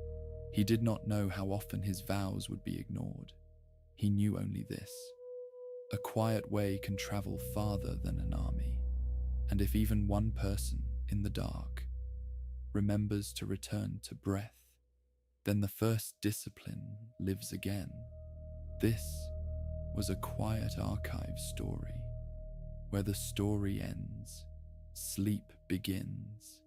He did not know how often his vows would be ignored. He knew only this. A quiet way can travel farther than an army. And if even one person in the dark remembers to return to breath, then the first discipline lives again. This was a quiet archive story, where the story ends, sleep begins,